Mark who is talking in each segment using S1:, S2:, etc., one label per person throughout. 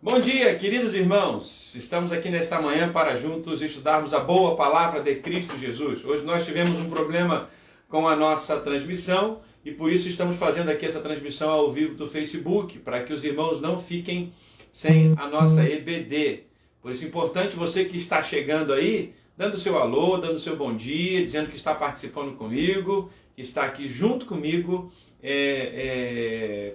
S1: Bom dia, queridos irmãos. Estamos aqui nesta manhã para juntos estudarmos a boa palavra de Cristo Jesus. Hoje nós tivemos um problema com a nossa transmissão e por isso estamos fazendo aqui essa transmissão ao vivo do Facebook, para que os irmãos não fiquem sem a nossa EBD. Por isso é importante você que está chegando aí, dando seu alô, dando seu bom dia, dizendo que está participando comigo, que está aqui junto comigo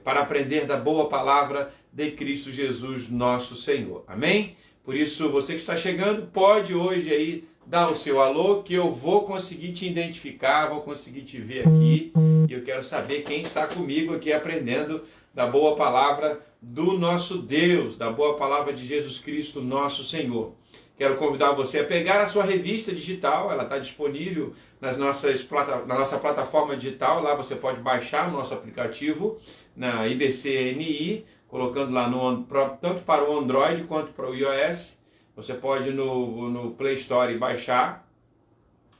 S1: para aprender da boa palavra de Cristo Jesus, nosso Senhor. Amém? Por isso, você que está chegando, pode hoje aí dar o seu alô, que eu vou conseguir te identificar, vou conseguir te ver aqui, e eu quero saber quem está comigo aqui aprendendo da boa palavra do nosso Deus, da boa palavra de Jesus Cristo, nosso Senhor. Quero convidar você a pegar a sua revista digital, ela está disponível na nossa plataforma digital, lá você pode baixar o nosso aplicativo na IBCNI, colocando lá tanto para o Android quanto para o iOS. Você pode no Play Store baixar,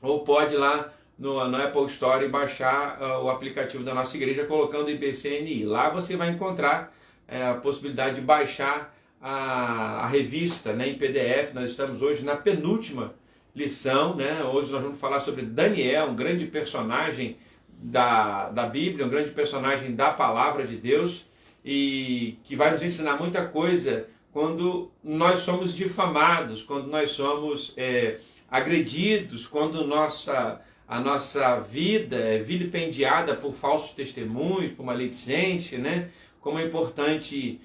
S1: ou pode lá no Apple Store baixar o aplicativo da nossa igreja colocando IBCNI. Lá você vai encontrar a possibilidade de baixar a revista, né, em PDF. Nós estamos hoje na penúltima lição, né? Hoje nós vamos falar sobre Daniel, um grande personagem da Bíblia, um grande personagem da palavra de Deus, e que vai nos ensinar muita coisa quando nós somos difamados, quando nós somos agredidos, quando a nossa vida é vilipendiada por falsos testemunhos, por maledicência, né? Como é importante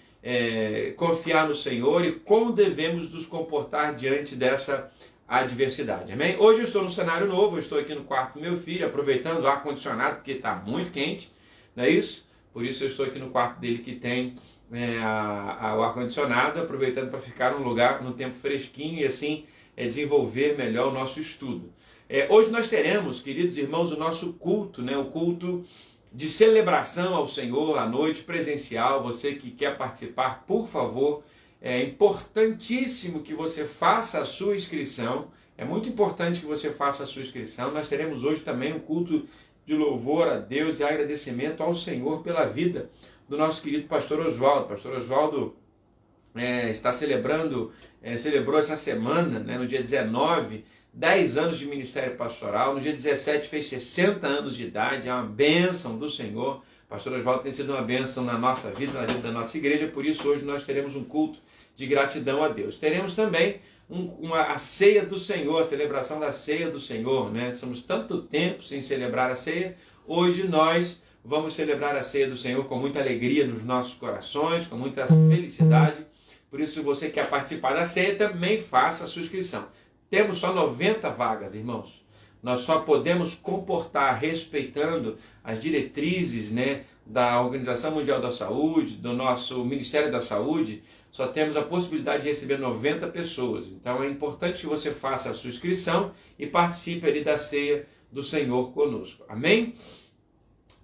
S1: confiar no Senhor e como devemos nos comportar diante dessa adversidade. Amém? Hoje eu estou num cenário novo, eu estou aqui no quarto do meu filho, aproveitando o ar-condicionado, porque está muito quente, não é isso? Por isso eu estou aqui no quarto dele que tem o ar-condicionado, aproveitando para ficar num lugar no tempo fresquinho e assim desenvolver melhor o nosso estudo. Hoje nós teremos, queridos irmãos, o nosso culto, né? O culto de celebração ao Senhor à noite, presencial. Você que quer participar, por favor, é importantíssimo que você faça a sua inscrição. É muito importante que você faça a sua inscrição. Nós teremos hoje também um culto de louvor a Deus e agradecimento ao Senhor pela vida do nosso querido pastor Oswaldo. Pastor Oswaldo celebrou essa semana, né, no dia 19, 10 anos de ministério pastoral. No dia 17 fez 60 anos de idade. É uma bênção do Senhor. Pastor Oswaldo tem sido uma bênção na nossa vida, na vida da nossa igreja. Por isso hoje nós teremos um culto de gratidão a Deus. Teremos também a ceia do Senhor, a celebração da ceia do Senhor, né? Somos tanto tempo sem celebrar a ceia. Hoje nós vamos celebrar a ceia do Senhor com muita alegria nos nossos corações, com muita felicidade. Por isso, se você quer participar da ceia, também faça a sua inscrição. Temos só 90 vagas, irmãos. Nós só podemos comportar respeitando as diretrizes, né, da Organização Mundial da Saúde, do nosso Ministério da Saúde. Só temos a possibilidade de receber 90 pessoas. Então é importante que você faça a sua inscrição e participe ali da ceia do Senhor conosco. Amém?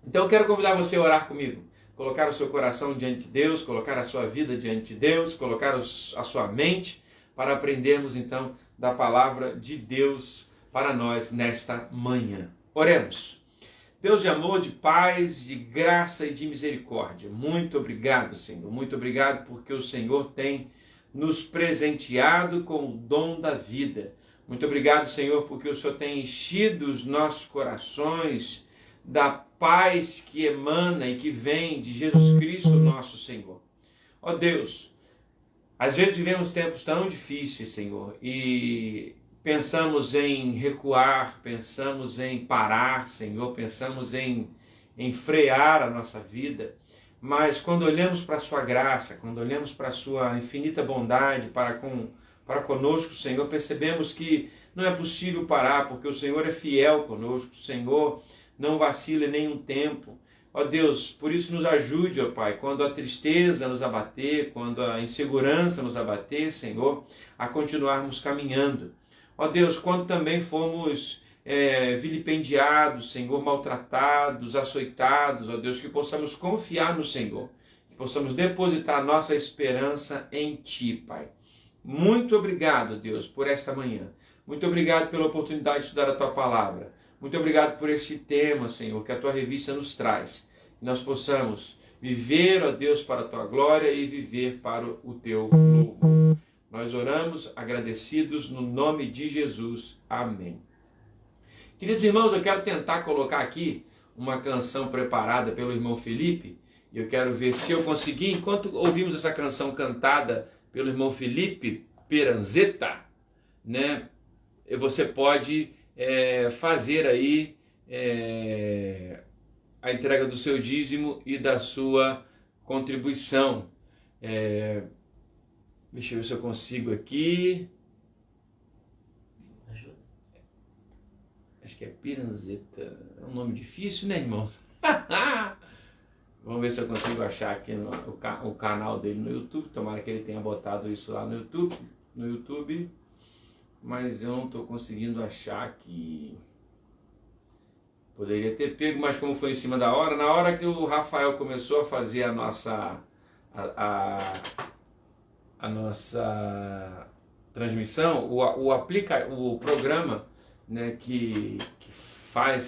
S1: Então eu quero convidar você a orar comigo. Colocar o seu coração diante de Deus, colocar a sua vida diante de Deus, colocar a sua mente para aprendermos então da palavra de Deus para nós nesta manhã. Oremos. Deus de amor, de paz, de graça e de misericórdia, muito obrigado, Senhor. Muito obrigado porque o Senhor tem nos presenteado com o dom da vida. Muito obrigado, Senhor, porque o Senhor tem enchido os nossos corações da paz que emana e que vem de Jesus Cristo, nosso Senhor. Ó Deus, às vezes vivemos tempos tão difíceis, Senhor, e pensamos em recuar, pensamos em parar, Senhor, pensamos em frear a nossa vida, mas quando olhamos para a sua graça, quando olhamos para a sua infinita bondade para conosco, Senhor, percebemos que não é possível parar, porque o Senhor é fiel conosco, o Senhor não vacila em nenhum tempo. Ó Deus, por isso nos ajude, ó Pai, quando a tristeza nos abater, quando a insegurança nos abater, Senhor, a continuarmos caminhando. Ó Deus, quando também fomos vilipendiados, Senhor, maltratados, açoitados, ó Deus, que possamos confiar no Senhor, que possamos depositar nossa esperança em Ti, Pai. Muito obrigado, Deus, por esta manhã. Muito obrigado pela oportunidade de estudar a Tua palavra. Muito obrigado por este tema, Senhor, que a Tua revista nos traz. Que nós possamos Viver, ó Deus, para a tua glória e viver para o teu louvor. Nós oramos agradecidos no nome de Jesus. Amém. Queridos irmãos, eu quero tentar colocar aqui uma canção preparada pelo irmão Felipe. E eu quero ver se eu conseguir, enquanto ouvimos essa canção cantada pelo irmão Felipe Peranzetta, né? Você pode fazer aí a entrega do seu dízimo e da sua contribuição. Deixa eu ver se eu consigo aqui. Acho que é Peranzetta. É um nome difícil, né, irmãos? Vamos ver se eu consigo achar aqui o canal dele no YouTube. Tomara que ele tenha botado isso lá no YouTube. Mas eu não estou conseguindo achar aqui. Poderia ter pego, mas como foi em cima da hora, na hora que o Rafael começou a fazer a nossa transmissão, o programa, né, que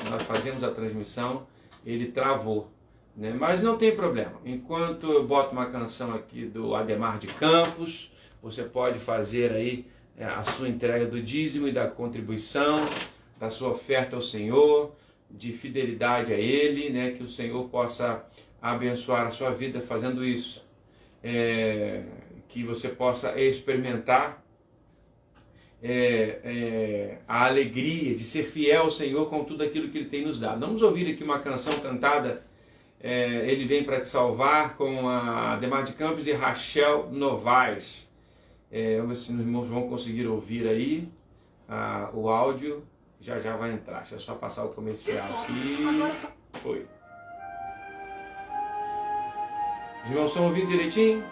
S1: nós fazemos a transmissão, ele travou, né? Mas não tem problema. Enquanto eu boto uma canção aqui do Ademar de Campos, você pode fazer aí a sua entrega do dízimo e da contribuição, da sua oferta ao Senhor, de fidelidade a Ele, né? Que o Senhor possa abençoar a sua vida fazendo isso. Que você possa experimentar a alegria de ser fiel ao Senhor com tudo aquilo que Ele tem nos dado. Vamos ouvir aqui uma canção cantada, Ele Vem Para Te Salvar, com a Ademar de Campos e Rachel Novaes. Vamos ver se os irmãos vão conseguir ouvir aí o áudio. Já vai entrar. Deixa eu só passar o comercial aqui. Foi. Os irmãos estão ouvindo direitinho?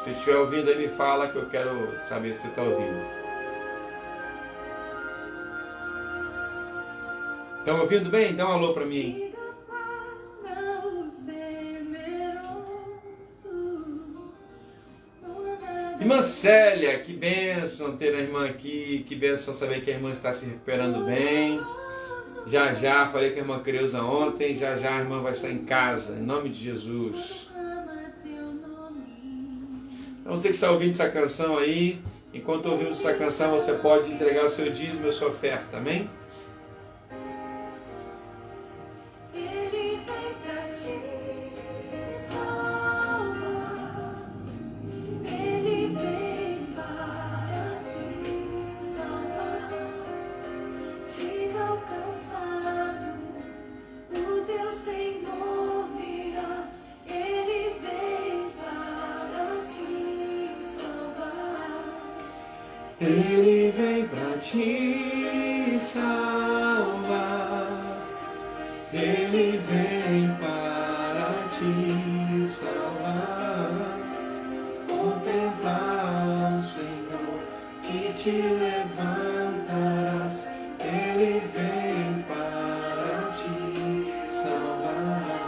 S1: Se estiver ouvindo aí, me fala que eu quero saber se você está ouvindo. Estão ouvindo bem? Dá um alô para mim. Irmã Célia, que bênção ter a irmã aqui, que bênção saber que a irmã está se recuperando bem. Já, falei com a irmã Creuza ontem, já a irmã vai estar em casa, em nome de Jesus. Então você que está ouvindo essa canção aí, enquanto ouvimos essa canção, você pode entregar o seu dízimo e a sua oferta, amém? Ele vem para te salvar, Ele vem para te salvar. Contemplar o Senhor que te levantarás, Ele vem para te salvar.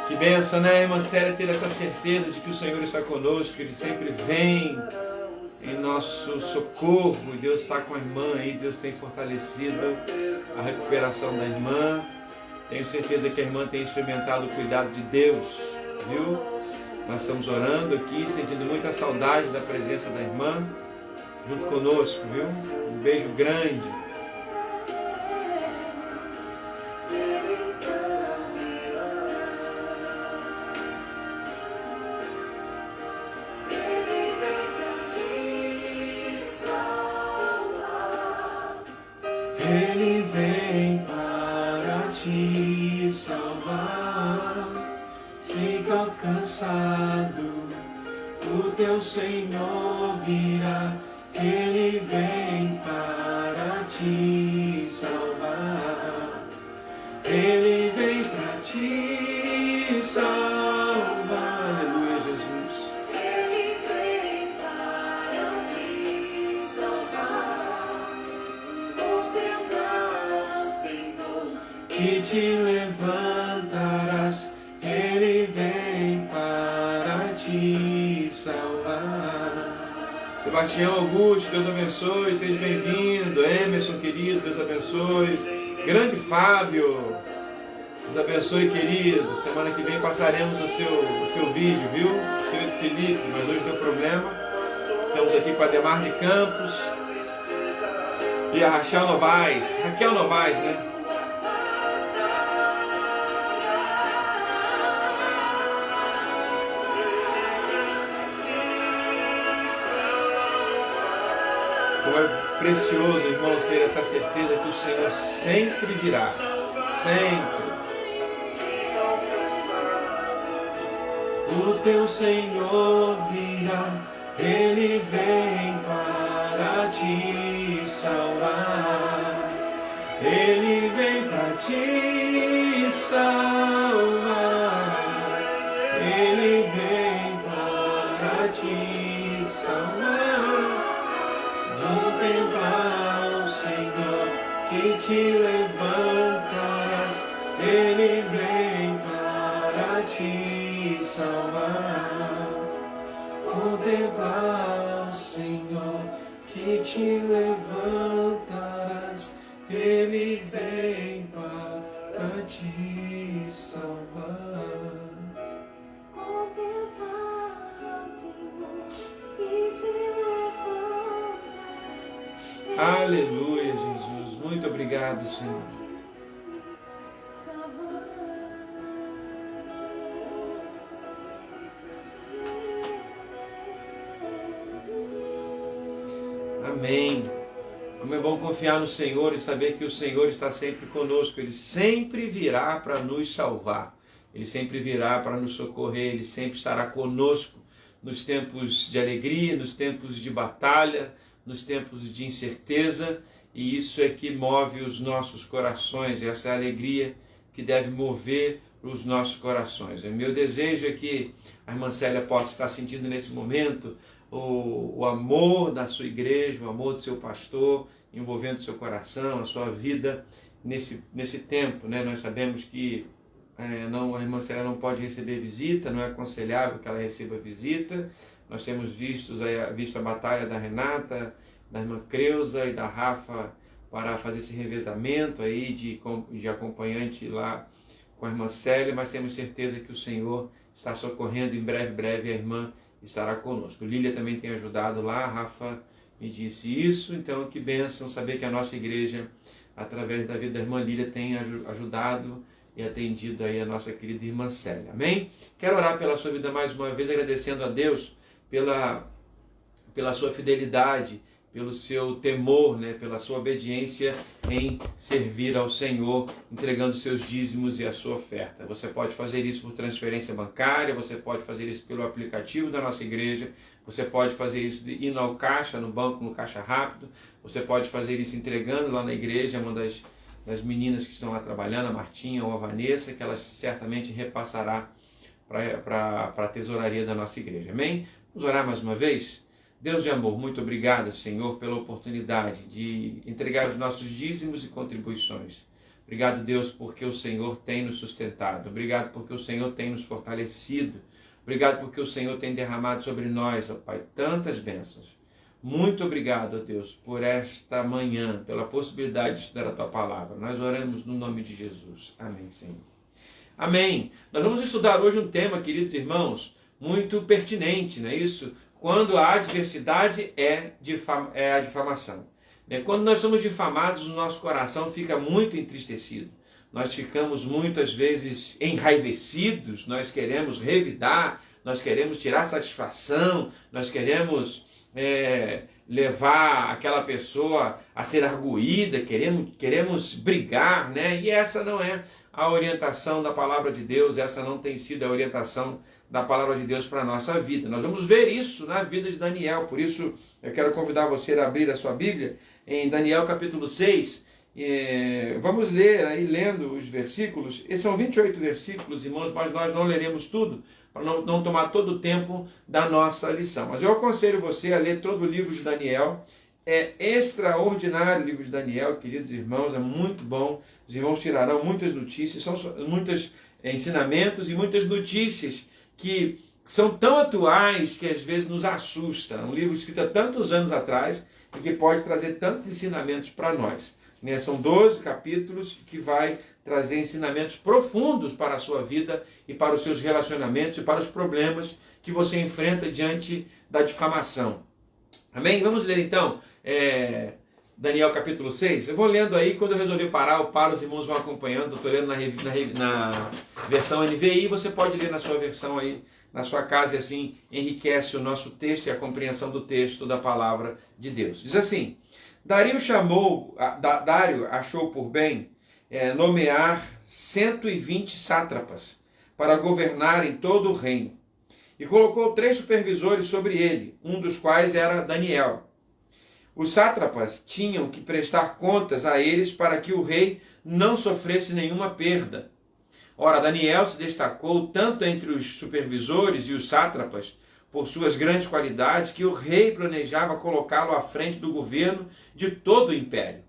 S1: Que benção, né, irmã Célia, ter essa certeza de que o Senhor está conosco, que Ele sempre vem em nosso socorro, e Deus está com a irmã aí, Deus tem fortalecido a recuperação da irmã. Tenho certeza que a irmã tem experimentado o cuidado de Deus, viu? Nós estamos orando aqui, sentindo muita saudade da presença da irmã, junto conosco, viu? Um beijo grande. Ele vem para te salvar. Fica cansado, o teu Senhor virá. Ele vem para te salvar. Ele vem para te salvar. Aleluia, Jesus. Ele vem para te salvar. Que te levantarás, Ele vem para te salvar. Sebastião Augusto, Deus abençoe, seja bem-vindo. Emerson, querido, Deus abençoe. Grande Fábio, Deus abençoe, querido. Semana que vem passaremos o seu vídeo, viu? Seu de Felipe, mas hoje deu problema. Estamos aqui com a Ademar de Campos e a Raquel Novaes, né? Como é precioso, irmãos, ter essa certeza que o Senhor sempre virá. Sempre. O teu Senhor virá, Ele vem para te salvar. Ele vem para te salvar. Ele vem para te salvar. Contemplar o Senhor que te levantarás, Ele vem para te salvar. Contemplar o Senhor que te levantarás, Ele vem para te salvar. Contemplar o Senhor que te levantarás. Aleluia, Jesus. Muito obrigado, Senhor. Amém. Como é bom confiar no Senhor e saber que o Senhor está sempre conosco. Ele sempre virá para nos salvar. Ele sempre virá para nos socorrer. Ele sempre estará conosco nos tempos de alegria, nos tempos de batalha, nos tempos de incerteza, e isso é que move os nossos corações, essa é a alegria que deve mover os nossos corações. O meu desejo é que a irmã Célia possa estar sentindo nesse momento o amor da sua igreja, o amor do seu pastor, envolvendo o seu coração, a sua vida nesse tempo, né? Nós sabemos que a irmã Célia não pode receber visita, não é aconselhável que ela receba visita. Nós temos visto a batalha da Renata, da irmã Creuza e da Rafa para fazer esse revezamento aí de acompanhante lá com a irmã Célia, mas temos certeza que o Senhor está socorrendo, em breve a irmã estará conosco. Lília também tem ajudado lá, a Rafa me disse isso, então que bênção saber que a nossa igreja, através da vida da irmã Lília, tem ajudado e atendido aí a nossa querida irmã Célia. Amém? Quero orar pela sua vida mais uma vez, agradecendo a Deus pela sua fidelidade, pelo seu temor, né, pela sua obediência em servir ao Senhor, entregando seus dízimos e a sua oferta. Você pode fazer isso por transferência bancária, você pode fazer isso pelo aplicativo da nossa igreja, você pode fazer isso indo ao caixa, no banco, no caixa rápido, você pode fazer isso entregando lá na igreja, uma das meninas que estão lá trabalhando, a Martinha ou a Vanessa, que ela certamente repassará para a tesouraria da nossa igreja. Amém? Vamos orar mais uma vez? Deus de amor, muito obrigado, Senhor, pela oportunidade de entregar os nossos dízimos e contribuições. Obrigado, Deus, porque o Senhor tem nos sustentado. Obrigado porque o Senhor tem nos fortalecido. Obrigado porque o Senhor tem derramado sobre nós, ó Pai, tantas bênçãos. Muito obrigado, ó Deus, por esta manhã, pela possibilidade de estudar a Tua Palavra. Nós oramos no nome de Jesus. Amém, Senhor. Amém. Nós vamos estudar hoje um tema, queridos irmãos, muito pertinente, não é isso? Quando a adversidade é a difamação. Quando nós somos difamados, o nosso coração fica muito entristecido. Nós ficamos muitas vezes enraivecidos, nós queremos revidar, nós queremos tirar satisfação, nós queremos levar aquela pessoa a ser arguída, queremos brigar, né? E essa não é a orientação da palavra de Deus, essa não tem sido a orientação da palavra de Deus para a nossa vida. Nós vamos ver isso na vida de Daniel, por isso eu quero convidar você a abrir a sua Bíblia em Daniel capítulo 6, vamos ler aí lendo os versículos, esses são 28 versículos, irmãos, mas nós não leremos tudo, para não tomar todo o tempo da nossa lição. Mas eu aconselho você a ler todo o livro de Daniel. É extraordinário o livro de Daniel, queridos irmãos, é muito bom. Os irmãos tirarão muitas notícias, são muitos ensinamentos e muitas notícias que são tão atuais que às vezes nos assusta. Um livro escrito há tantos anos atrás e que pode trazer tantos ensinamentos para nós. né? São 12 capítulos que vai trazer ensinamentos profundos para a sua vida e para os seus relacionamentos e para os problemas que você enfrenta diante da difamação. Amém? Vamos ler então Daniel capítulo 6. Eu vou lendo aí, quando eu resolver parar, eu paro, os irmãos vão acompanhando. Eu estou lendo na versão NVI, você pode ler na sua versão aí, na sua casa, e assim enriquece o nosso texto e a compreensão do texto da palavra de Deus. Diz assim: Dário achou por bem nomear 120 sátrapas para governarem todo o reino. E colocou 3 supervisores sobre ele, um dos quais era Daniel. Os sátrapas tinham que prestar contas a eles para que o rei não sofresse nenhuma perda. Ora, Daniel se destacou tanto entre os supervisores e os sátrapas por suas grandes qualidades que o rei planejava colocá-lo à frente do governo de todo o império.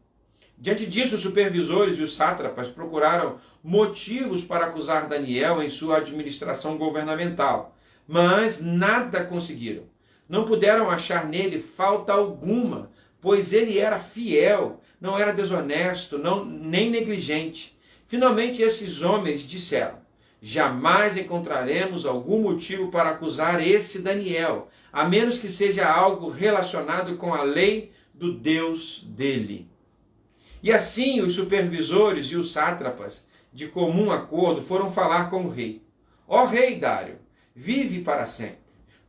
S1: Diante disso, os supervisores e os sátrapas procuraram motivos para acusar Daniel em sua administração governamental, mas nada conseguiram. Não puderam achar nele falta alguma, pois ele era fiel, não era desonesto, nem negligente. Finalmente, esses homens disseram: jamais encontraremos algum motivo para acusar esse Daniel, a menos que seja algo relacionado com a lei do Deus dele. E assim os supervisores e os sátrapas, de comum acordo, foram falar com o rei. Ó rei Dário, vive para sempre.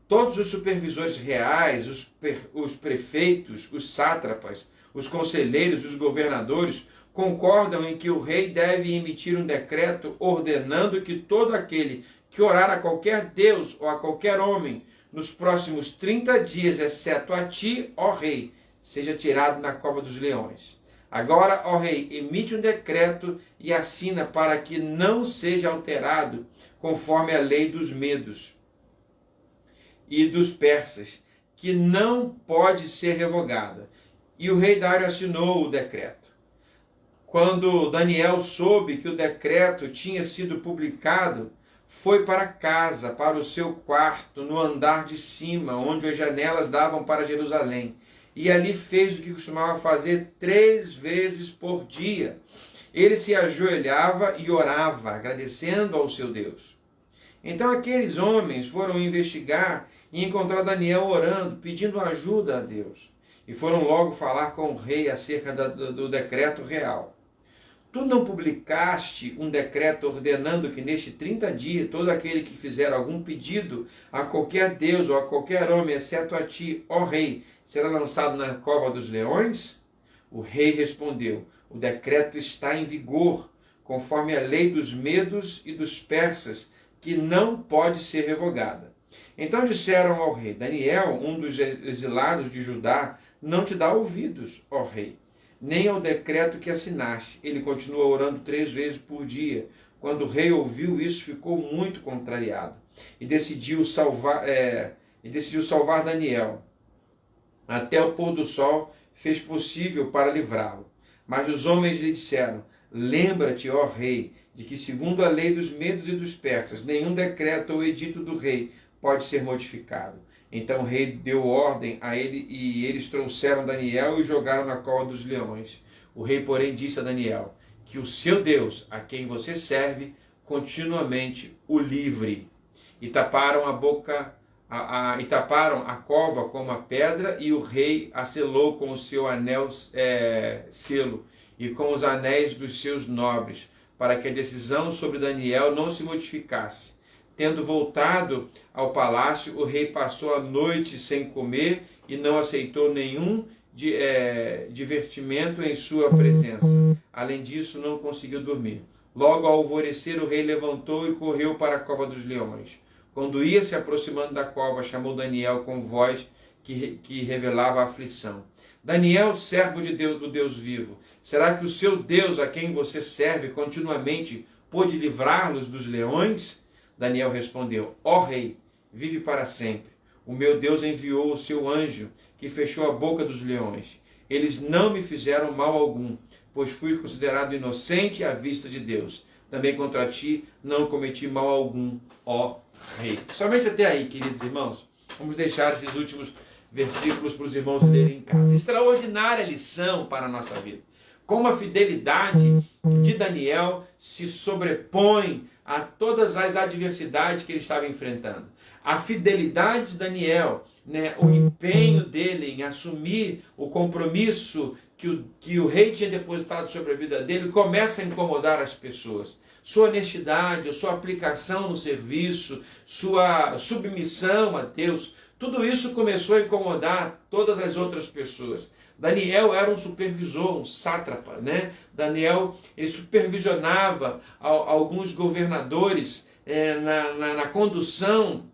S1: Todos os supervisores reais, os prefeitos, os sátrapas, os conselheiros, os governadores, concordam em que o rei deve emitir um decreto ordenando que todo aquele que orar a qualquer deus ou a qualquer homem nos próximos 30 dias, exceto a ti, ó rei, seja tirado na cova dos leões. Agora, ó rei, emite um decreto e assina para que não seja alterado conforme a lei dos medos e dos persas, que não pode ser revogada. E o rei Dário assinou o decreto. Quando Daniel soube que o decreto tinha sido publicado, foi para casa, para o seu quarto, no andar de cima, onde as janelas davam para Jerusalém. E ali fez o que costumava fazer 3 vezes por dia. Ele se ajoelhava e orava, agradecendo ao seu Deus. Então aqueles homens foram investigar e encontrar Daniel orando, pedindo ajuda a Deus. E foram logo falar com o rei acerca do decreto real. Tu não publicaste um decreto ordenando que neste 30 dias todo aquele que fizer algum pedido a qualquer deus ou a qualquer homem, exceto a ti, ó rei, será lançado na cova dos leões? O rei respondeu: o decreto está em vigor, conforme a lei dos medos e dos persas, que não pode ser revogada. Então disseram ao rei: Daniel, um dos exilados de Judá, não te dá ouvidos, ó rei, nem ao decreto que assinaste. Ele continuou orando 3 vezes por dia. Quando o rei ouviu isso, ficou muito contrariado e decidiu salvar Daniel. Até o pôr do sol fez possível para livrá-lo. Mas os homens lhe disseram: lembra-te, ó rei, de que segundo a lei dos medos e dos persas, nenhum decreto ou edito do rei pode ser modificado. Então o rei deu ordem a ele e eles trouxeram Daniel e o jogaram na cova dos leões. O rei, porém, disse a Daniel: que o seu Deus, a quem você serve, continuamente o livre. E taparam a cova com uma pedra, e o rei a selou com o seu anel selo e com os anéis dos seus nobres, para que a decisão sobre Daniel não se modificasse. Tendo voltado ao palácio, o rei passou a noite sem comer e não aceitou nenhum divertimento em sua presença. Além disso, não conseguiu dormir. Logo ao alvorecer, o rei levantou e correu para a cova dos leões. Quando ia se aproximando da cova, chamou Daniel com voz que revelava a aflição. Daniel, servo de Deus, do Deus vivo, será que o seu Deus, a quem você serve continuamente, pôde livrá-los dos leões? Daniel respondeu: ó rei, vive para sempre. O meu Deus enviou o seu anjo, que fechou a boca dos leões. Eles não me fizeram mal algum, pois fui considerado inocente à vista de Deus. Também contra ti não cometi mal algum, ó rei. Somente até aí, queridos irmãos. Vamos deixar esses últimos versículos para os irmãos lerem em casa. Extraordinária lição para a nossa vida. Como a fidelidade de Daniel se sobrepõe a todas as adversidades que ele estava enfrentando. A fidelidade de Daniel, né, o empenho dele em assumir o compromisso que o rei tinha depositado sobre a vida dele, começa a incomodar as pessoas. Sua honestidade, sua aplicação no serviço, sua submissão a Deus, tudo isso começou a incomodar todas as outras pessoas. Daniel era um supervisor, um sátrapa, né? Daniel, ele supervisionava alguns governadores na condução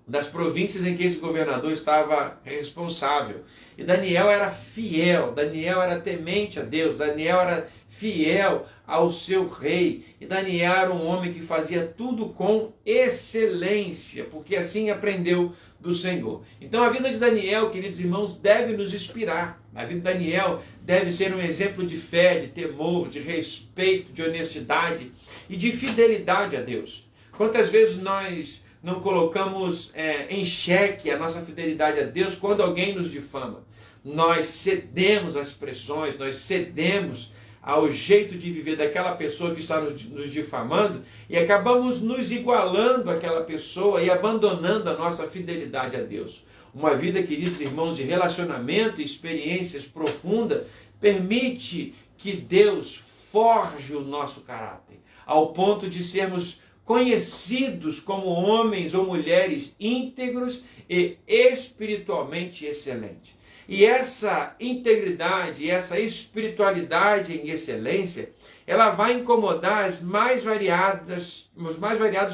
S1: das províncias em que esse governador estava responsável. E Daniel era fiel, Daniel era temente a Deus, Daniel era fiel ao seu rei. E Daniel era um homem que fazia tudo com excelência, porque assim aprendeu do Senhor. Então a vida de Daniel, queridos irmãos, deve nos inspirar. A vida de Daniel deve ser um exemplo de fé, de temor, de respeito, de honestidade e de fidelidade a Deus. Quantas vezes nós não colocamos em xeque a nossa fidelidade a Deus quando alguém nos difama? Nós cedemos às pressões, nós cedemos ao jeito de viver daquela pessoa que está nos difamando e acabamos nos igualando àquela pessoa e abandonando a nossa fidelidade a Deus. Uma vida, queridos irmãos, de relacionamento e experiências profundas permite que Deus forje o nosso caráter, ao ponto de sermos conhecidos como homens ou mulheres íntegros e espiritualmente excelentes. E essa integridade, essa espiritualidade em excelência, ela vai incomodar os mais variados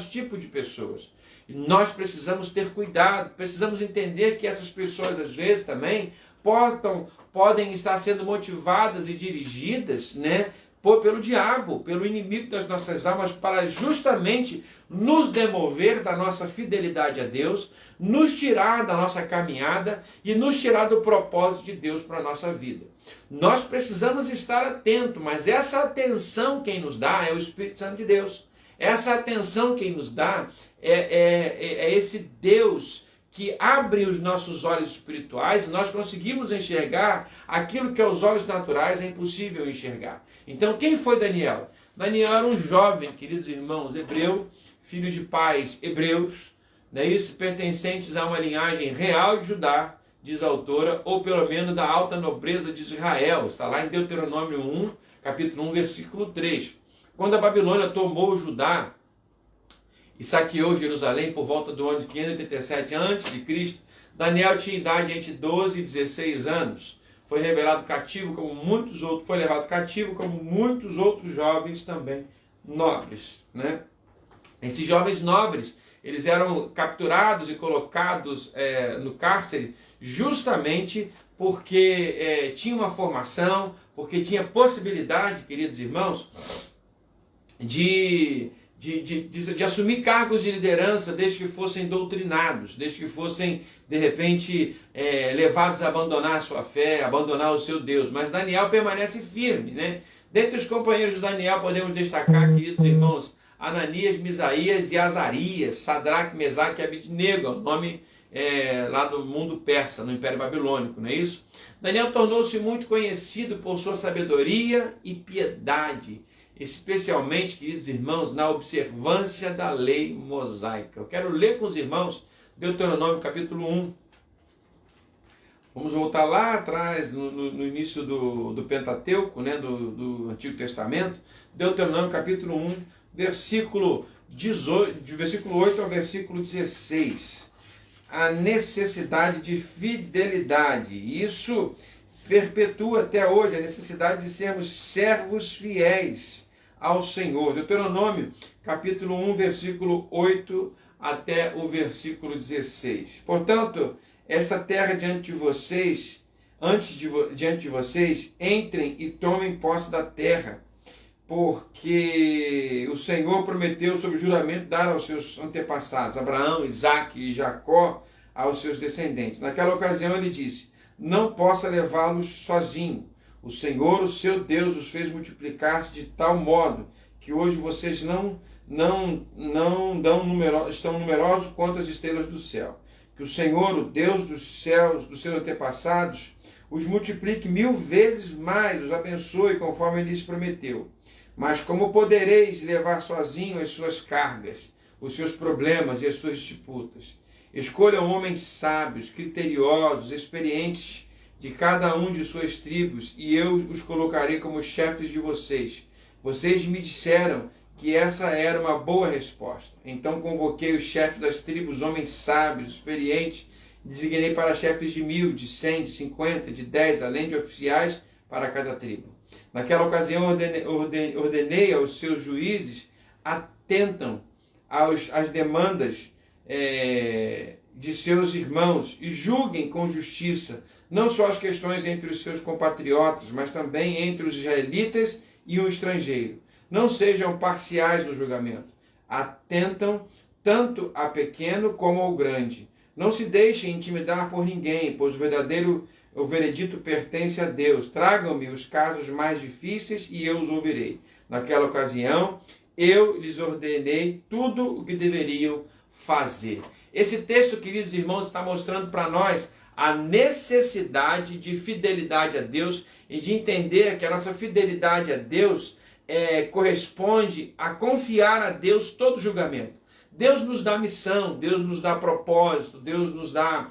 S1: tipos de pessoas. E nós precisamos ter cuidado, precisamos entender que essas pessoas, às vezes, também podem estar sendo motivadas e dirigidas, né, pelo diabo, pelo inimigo das nossas almas, para justamente nos demover da nossa fidelidade a Deus, nos tirar da nossa caminhada e nos tirar do propósito de Deus para a nossa vida. Nós precisamos estar atentos, mas essa atenção quem nos dá é o Espírito Santo de Deus. Essa atenção quem nos dá é esse Deus que abre os nossos olhos espirituais e nós conseguimos enxergar aquilo que aos olhos naturais é impossível enxergar. Então, quem foi Daniel? Daniel era um jovem, queridos irmãos, hebreu, filho de pais hebreus, não é isso? Pertencentes a uma linhagem real de Judá, diz a autora, ou pelo menos da alta nobreza de Israel. Está lá em Deuteronômio 1, capítulo 1, versículo 3. Quando a Babilônia tomou Judá e saqueou Jerusalém por volta do ano de 587 a.C., Daniel tinha idade entre 12 e 16 anos. Foi levado cativo como muitos outros jovens também nobres, né? Esses jovens nobres, eles eram capturados e colocados no cárcere justamente porque tinha uma formação, porque tinha possibilidade, queridos irmãos, de assumir cargos de liderança desde que fossem doutrinados, desde que fossem, de repente, levados a abandonar a sua fé, abandonar o seu Deus. Mas Daniel permanece firme, né? Dentre os companheiros de Daniel podemos destacar, queridos irmãos, Ananias, Misaías e Azarias, Sadraque, Mesaque e Abidnego, o nome lá do mundo persa, no Império Babilônico, não é isso? Daniel tornou-se muito conhecido por sua sabedoria e piedade, especialmente, queridos irmãos, na observância da lei mosaica. Eu quero ler com os irmãos Deuteronômio capítulo 1. Vamos voltar lá atrás, no início do Pentateuco, né, do Antigo Testamento. Deuteronômio capítulo 1, versículo 8 ao versículo 16. A necessidade de fidelidade. Isso perpetua até hoje a necessidade de sermos servos fiéis ao Senhor. Deuteronômio, capítulo 1, versículo 8 até o versículo 16. Portanto, esta terra diante de vocês, diante de vocês, entrem e tomem posse da terra, porque o Senhor prometeu sob juramento dar aos seus antepassados, Abraão, Isaque e Jacó, aos seus descendentes. Naquela ocasião ele disse: não possa levá-los sozinho. O Senhor, o seu Deus, os fez multiplicar-se de tal modo que hoje vocês estão numerosos quanto as estrelas do céu. que o Senhor, o Deus dos céus, dos seus antepassados, os multiplique 1000 vezes mais, os abençoe conforme ele lhes prometeu. Mas como podereis levar sozinho as suas cargas, os seus problemas e as suas disputas? Escolham homens sábios, criteriosos, experientes de cada um de suas tribos, e eu os colocarei como chefes de vocês. Vocês me disseram que essa era uma boa resposta. Então convoquei os chefes das tribos, homens sábios, experientes, designei para chefes de 1000, de 100, de 50, de 10, além de oficiais para cada tribo. Naquela ocasião ordenei aos seus juízes, atentam às demandas de seus irmãos e julguem com justiça, não só as questões entre os seus compatriotas, mas também entre os israelitas e um estrangeiro. Não sejam parciais no julgamento. Atentam tanto a pequeno como ao grande. Não se deixem intimidar por ninguém, pois o veredito pertence a Deus. Tragam-me os casos mais difíceis e eu os ouvirei. Naquela ocasião, eu lhes ordenei tudo o que deveriam fazer. Esse texto, queridos irmãos, está mostrando para nós a necessidade de fidelidade a Deus e de entender que a nossa fidelidade a Deus corresponde a confiar a Deus todo julgamento. Deus nos dá missão, Deus nos dá propósito, Deus nos dá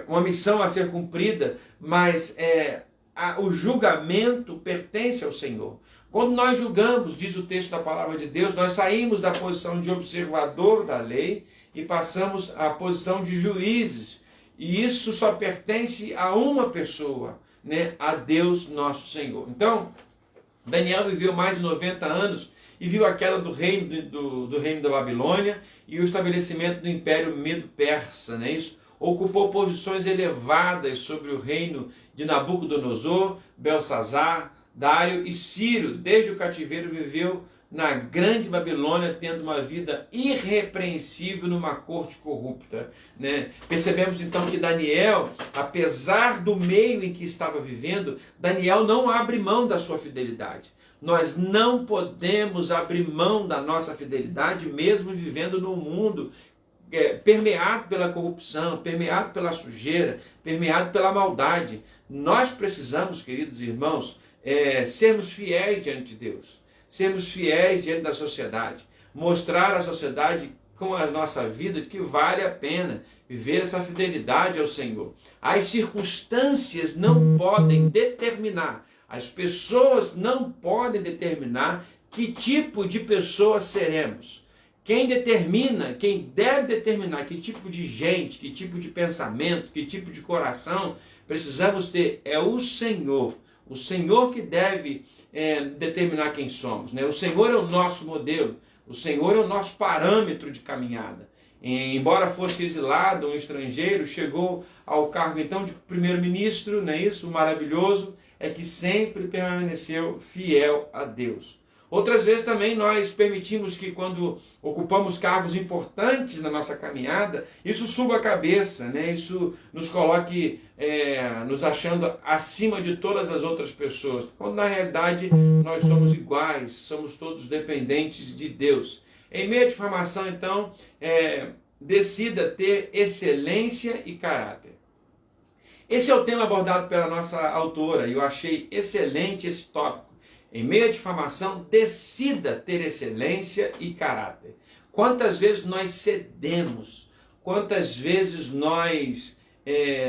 S1: uma missão a ser cumprida, mas o julgamento pertence ao Senhor. Quando nós julgamos, diz o texto da palavra de Deus, nós saímos da posição de observador da lei e passamos à posição de juízes. E isso só pertence a uma pessoa, né? A Deus nosso Senhor. Então, Daniel viveu mais de 90 anos e viu a queda do reino da Babilônia e o estabelecimento do Império Medo-Persa, né? Isso ocupou posições elevadas sobre o reino de Nabucodonosor, Belsazar, Dário e Ciro. Desde o cativeiro viveu na grande Babilônia, tendo uma vida irrepreensível numa corte corrupta, né? Percebemos então que Daniel, apesar do meio em que estava vivendo, Daniel não abre mão da sua fidelidade. Nós não podemos abrir mão da nossa fidelidade, mesmo vivendo num mundo permeado pela corrupção, permeado pela sujeira, permeado pela maldade. Nós precisamos, queridos irmãos, sermos fiéis diante de Deus, sermos fiéis diante da sociedade, mostrar à sociedade com a nossa vida que vale a pena viver essa fidelidade ao Senhor. As circunstâncias não podem determinar, as pessoas não podem determinar que tipo de pessoa seremos. Quem deve determinar que tipo de gente, que tipo de pensamento, que tipo de coração precisamos ter é o Senhor. O Senhor que deve determinar quem somos, né? O Senhor é o nosso modelo, o Senhor é o nosso parâmetro de caminhada. Embora fosse exilado, um estrangeiro, chegou ao cargo então de primeiro-ministro, não é isso? O maravilhoso é que sempre permaneceu fiel a Deus. Outras vezes também nós permitimos que quando ocupamos cargos importantes na nossa caminhada, isso suba a cabeça, né? Isso nos coloque nos achando acima de todas as outras pessoas, quando na realidade nós somos iguais, somos todos dependentes de Deus. Em meio à difamação, então, decida ter excelência e caráter. Esse é o tema abordado pela nossa autora e eu achei excelente esse tópico. Em meio à difamação, decida ter excelência e caráter. Quantas vezes nós cedemos, quantas vezes nós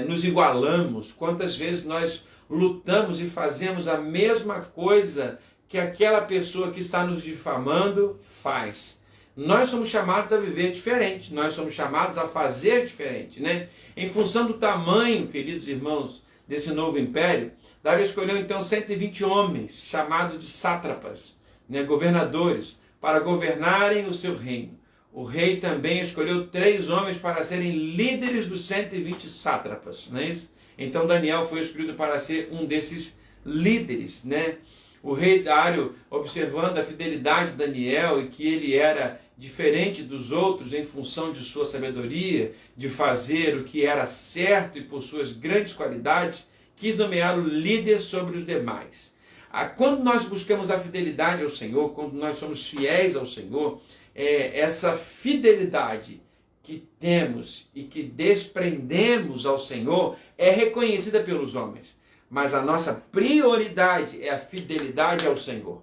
S1: nos igualamos, quantas vezes nós lutamos e fazemos a mesma coisa que aquela pessoa que está nos difamando faz. Nós somos chamados a viver diferente, nós somos chamados a fazer diferente, né? Em função do tamanho, queridos irmãos, desse novo império, Dário escolheu então 120 homens, chamados de sátrapas, né, governadores, para governarem o seu reino. O rei também escolheu 3 homens para serem líderes dos 120 sátrapas. Não é isso? Então Daniel foi escolhido para ser um desses líderes, né? O rei Dário, observando a fidelidade de Daniel e que ele era diferente dos outros em função de sua sabedoria, de fazer o que era certo e por suas grandes qualidades, quis nomeá-lo líder sobre os demais. Quando nós buscamos a fidelidade ao Senhor, quando nós somos fiéis ao Senhor, essa fidelidade que temos e que desprendemos ao Senhor é reconhecida pelos homens. Mas a nossa prioridade é a fidelidade ao Senhor.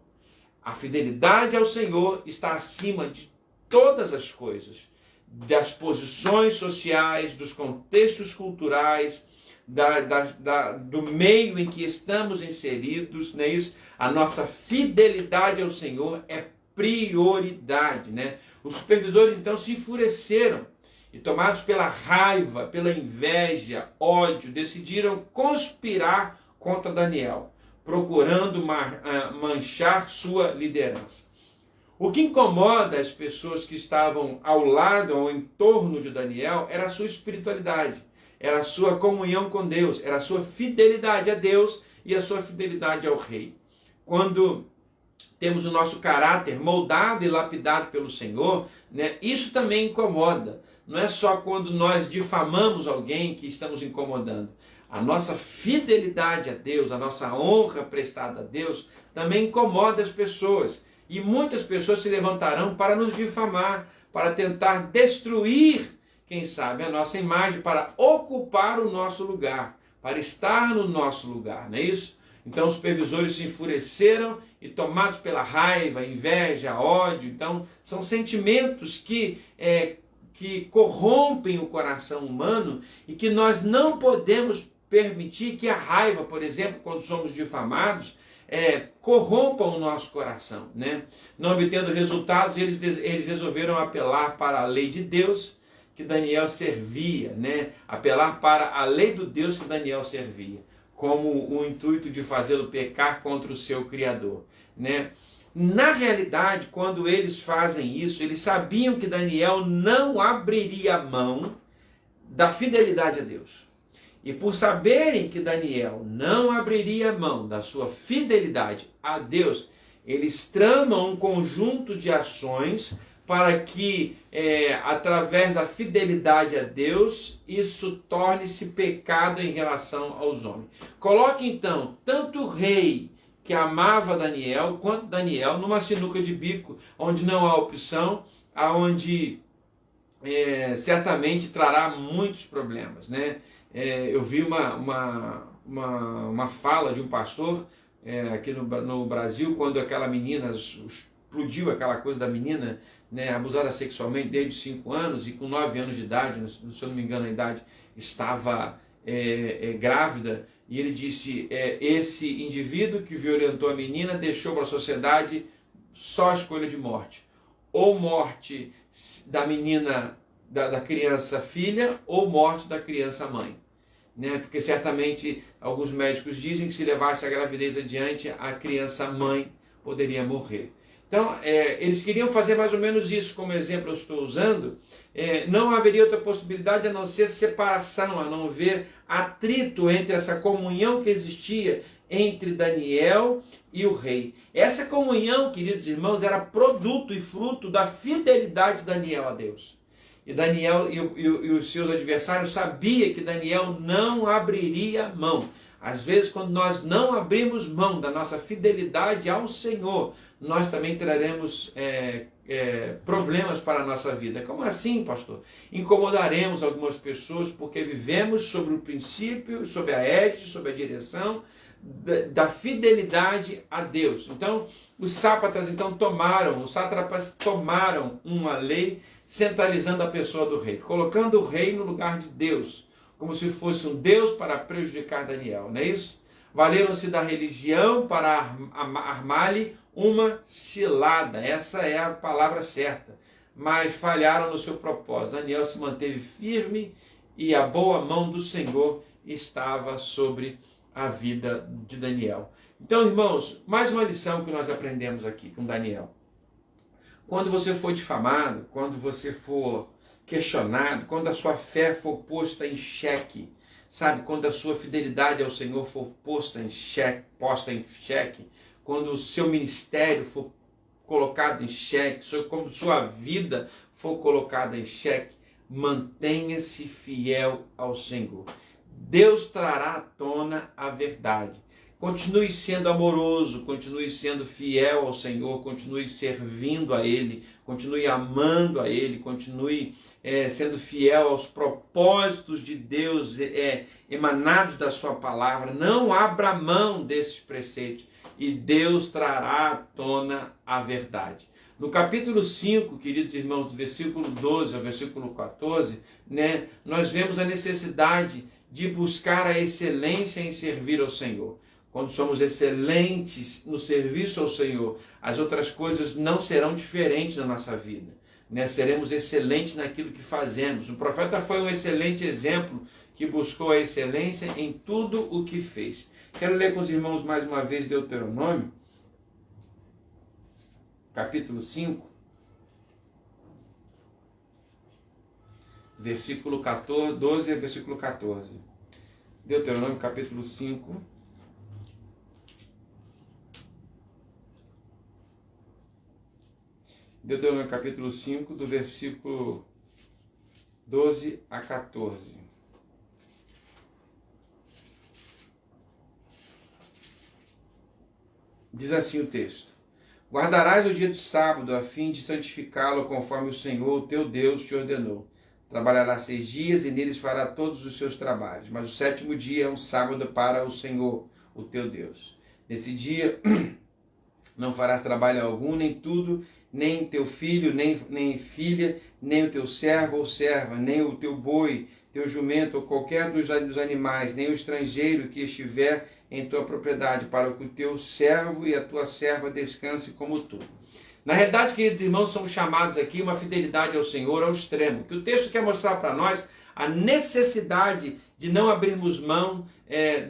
S1: A fidelidade ao Senhor está acima de todas as coisas, das posições sociais, dos contextos culturais, do meio em que estamos inseridos, não é isso? A nossa fidelidade ao Senhor é prioridade, né? Os supervisores então se enfureceram e, tomados pela raiva, pela inveja, ódio, decidiram conspirar contra Daniel, procurando manchar sua liderança. O que incomoda as pessoas que estavam ao lado, ao entorno de Daniel, era a sua espiritualidade, era a sua comunhão com Deus, era a sua fidelidade a Deus e a sua fidelidade ao rei. Quando temos o nosso caráter moldado e lapidado pelo Senhor, né, isso também incomoda. Não é só quando nós difamamos alguém que estamos incomodando. A nossa fidelidade a Deus, a nossa honra prestada a Deus, também incomoda as pessoas. E muitas pessoas se levantarão para nos difamar, para tentar destruir, quem sabe, a nossa imagem, para ocupar o nosso lugar, para estar no nosso lugar, não é isso? Então os supervisores se enfureceram e, tomados pela raiva, inveja, ódio, então são sentimentos que corrompem o coração humano e que nós não podemos permitir que a raiva, por exemplo, quando somos difamados, corrompam o nosso coração, né? Não obtendo resultados, eles resolveram apelar para a lei de Deus que Daniel servia, né? Apelar para a lei do Deus que Daniel servia, como o intuito de fazê-lo pecar contra o seu Criador, né? Na realidade, quando eles fazem isso, eles sabiam que Daniel não abriria mão da fidelidade a Deus. E por saberem que Daniel não abriria mão da sua fidelidade a Deus, eles tramam um conjunto de ações para que, através da fidelidade a Deus, isso torne-se pecado em relação aos homens. Coloque então, tanto o rei que amava Daniel, quanto Daniel, numa sinuca de bico, onde não há opção, aonde certamente trará muitos problemas, né? Eu vi uma fala de um pastor aqui no Brasil, quando aquela menina, explodiu aquela coisa da menina, né, abusada sexualmente desde os 5 anos, e com 9 anos de idade, se eu não me engano a idade, estava grávida, e ele disse, esse indivíduo que violentou a menina deixou para a sociedade só a escolha de morte. Ou morte da menina, da criança filha, ou morte da criança mãe. Né? Porque certamente alguns médicos dizem que se levasse a gravidez adiante, a criança mãe poderia morrer. Então, eles queriam fazer mais ou menos isso, como exemplo eu estou usando. Não haveria outra possibilidade a não ser separação, a não ver atrito entre essa comunhão que existia entre Daniel e o rei. Essa comunhão, queridos irmãos, era produto e fruto da fidelidade de Daniel a Deus. E Daniel e os seus adversários sabiam que Daniel não abriria mão. Às vezes, quando nós não abrimos mão da nossa fidelidade ao Senhor, nós também traremos problemas para a nossa vida. Como assim, pastor? Incomodaremos algumas pessoas porque vivemos sobre o princípio, sobre a égide, sobre a direção da fidelidade a Deus. Então, os sátrapas tomaram uma lei centralizando a pessoa do rei, colocando o rei no lugar de Deus, como se fosse um Deus para prejudicar Daniel, não é isso? Valeram-se da religião para armar-lhe uma cilada, essa é a palavra certa, mas falharam no seu propósito. Daniel se manteve firme e a boa mão do Senhor estava sobre a vida de Daniel. Então, irmãos, mais uma lição que nós aprendemos aqui com Daniel. Quando você for difamado, quando você for questionado, quando a sua fé for posta em xeque, sabe, quando a sua fidelidade ao Senhor for posta em xeque, quando o seu ministério for colocado em xeque, quando sua vida for colocada em xeque, mantenha-se fiel ao Senhor. Deus trará à tona a verdade. Continue sendo amoroso, continue sendo fiel ao Senhor, continue servindo a Ele, continue amando a Ele, continue sendo fiel aos propósitos de Deus emanados da sua palavra. Não abra mão desses preceitos e Deus trará à tona a verdade. No capítulo 5, queridos irmãos, do versículo 12 ao versículo 14, nós vemos a necessidade de buscar a excelência em servir ao Senhor. Quando somos excelentes no serviço ao Senhor, as outras coisas não serão diferentes na nossa vida. Seremos excelentes naquilo que fazemos. O profeta foi um excelente exemplo que buscou a excelência em tudo o que fez. Quero ler com os irmãos mais uma vez Deuteronômio, capítulo 5, versículo 12 a versículo 14. Deuteronômio, capítulo 5. Deuteronômio, capítulo 5, do versículo 12 a 14. Diz assim o texto: Guardarás o dia do sábado, a fim de santificá-lo, conforme o Senhor, o teu Deus, te ordenou. Trabalhará 6 dias, e neles fará todos os seus trabalhos. Mas o 7º dia é um sábado para o Senhor, o teu Deus. Nesse dia não farás trabalho algum, nem tudo, nem teu filho, nem filha, nem o teu servo ou serva, nem o teu boi, teu jumento, ou qualquer dos animais, nem o estrangeiro que estiver em tua propriedade, para que o teu servo e a tua serva descanse como tu. Na realidade, queridos irmãos, somos chamados aqui uma fidelidade ao Senhor ao extremo, que o texto quer mostrar para nós a necessidade de não abrirmos mão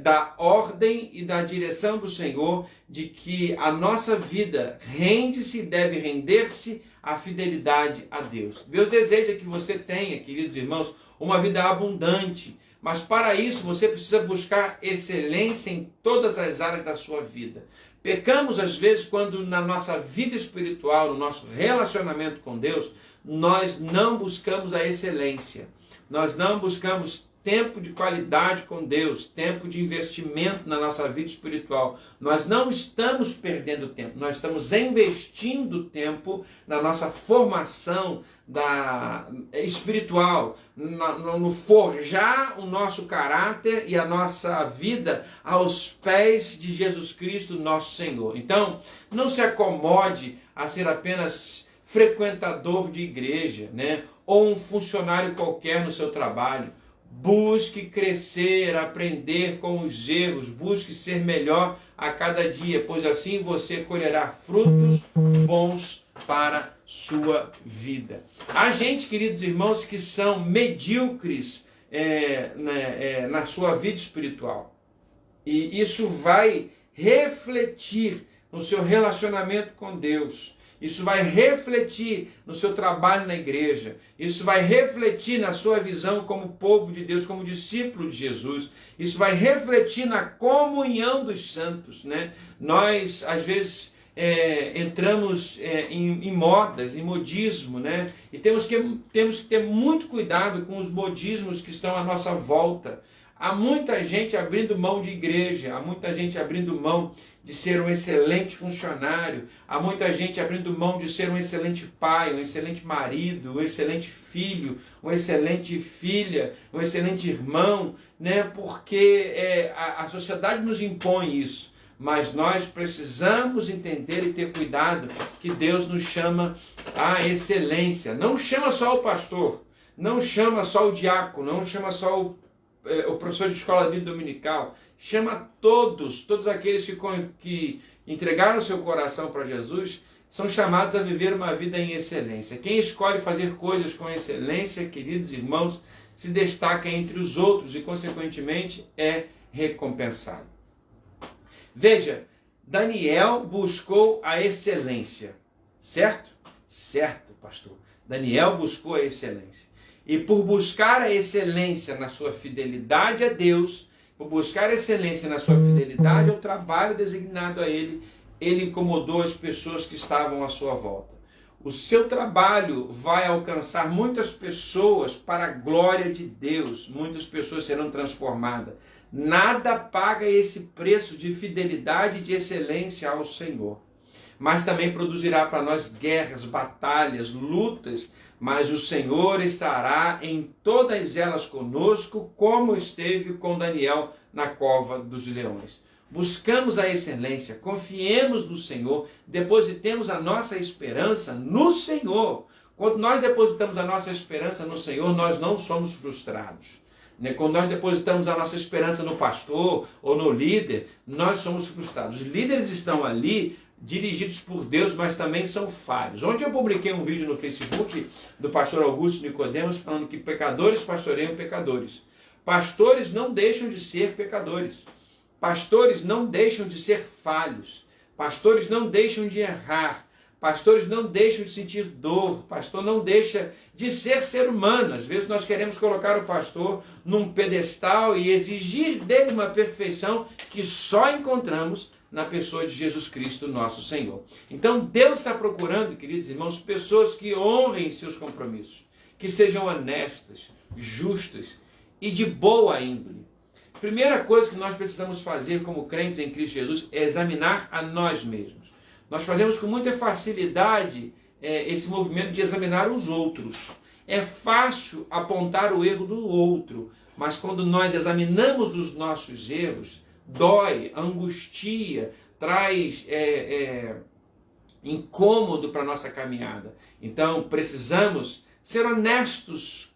S1: da ordem e da direção do Senhor, de que a nossa vida rende-se, deve render-se à fidelidade a Deus. Deus deseja que você tenha, queridos irmãos, uma vida abundante, mas para isso você precisa buscar excelência em todas as áreas da sua vida. Pecamos às vezes quando na nossa vida espiritual, no nosso relacionamento com Deus, nós não buscamos a excelência. Nós não buscamos tempo de qualidade com Deus, tempo de investimento na nossa vida espiritual. Nós não estamos perdendo tempo, nós estamos investindo tempo na nossa formação espiritual, no forjar o nosso caráter e a nossa vida aos pés de Jesus Cristo, nosso Senhor. Então, não se acomode a ser apenas frequentador de igreja, ou um funcionário qualquer no seu trabalho. Busque crescer, aprender com os erros, busque ser melhor a cada dia, pois assim você colherá frutos bons para sua vida. Há gente, queridos irmãos, que são medíocres na sua vida espiritual. E isso vai refletir no seu relacionamento com Deus. Isso vai refletir no seu trabalho na igreja. Isso vai refletir na sua visão como povo de Deus, como discípulo de Jesus. Isso vai refletir na comunhão dos santos, Nós, às vezes, entramos em modas, em modismo, E temos que ter muito cuidado com os modismos que estão à nossa volta. Há muita gente abrindo mão de igreja, há muita gente abrindo mão de ser um excelente funcionário, há muita gente abrindo mão de ser um excelente pai, um excelente marido, um excelente filho, uma excelente filha, um excelente irmão, Porque a sociedade nos impõe isso. Mas nós precisamos entender e ter cuidado que Deus nos chama à excelência. Não chama só o pastor, não chama só o diácono, não chama só o professor de escola de vida dominical, chama todos aqueles que entregaram seu coração para Jesus, são chamados a viver uma vida em excelência. Quem escolhe fazer coisas com excelência, queridos irmãos, se destaca entre os outros e, consequentemente, é recompensado. Veja, Daniel buscou a excelência, certo? Certo, pastor. Daniel buscou a excelência. E por buscar a excelência na sua fidelidade a Deus, por buscar a excelência na sua fidelidade ao trabalho designado a ele, ele incomodou as pessoas que estavam à sua volta. O seu trabalho vai alcançar muitas pessoas para a glória de Deus. Muitas pessoas serão transformadas. Nada paga esse preço de fidelidade e de excelência ao Senhor. Mas também produzirá para nós guerras, batalhas, lutas, mas o Senhor estará em todas elas conosco, como esteve com Daniel na cova dos leões. Buscamos a excelência, confiemos no Senhor, depositemos a nossa esperança no Senhor. Quando nós depositamos a nossa esperança no Senhor, nós não somos frustrados. Quando nós depositamos a nossa esperança no pastor ou no líder, nós somos frustrados. Os líderes estão ali dirigidos por Deus, mas também são falhos. Ontem eu publiquei um vídeo no Facebook do pastor Augusto Nicodemos falando que pecadores pastoreiam pecadores. Pastores não deixam de ser pecadores. Pastores não deixam de ser falhos. Pastores não deixam de errar. Pastores não deixam de sentir dor. Pastor não deixa de ser humano. Às vezes nós queremos colocar o pastor num pedestal e exigir dele uma perfeição que só encontramos na pessoa de Jesus Cristo, nosso Senhor. Então Deus está procurando, queridos irmãos, pessoas que honrem seus compromissos, que sejam honestas, justas e de boa índole. Primeira coisa que nós precisamos fazer como crentes em Cristo Jesus é examinar a nós mesmos. Nós fazemos com muita facilidade esse movimento de examinar os outros. É fácil apontar o erro do outro, mas quando nós examinamos os nossos erros, dói, angustia, traz incômodo para a nossa caminhada. Então precisamos ser honestos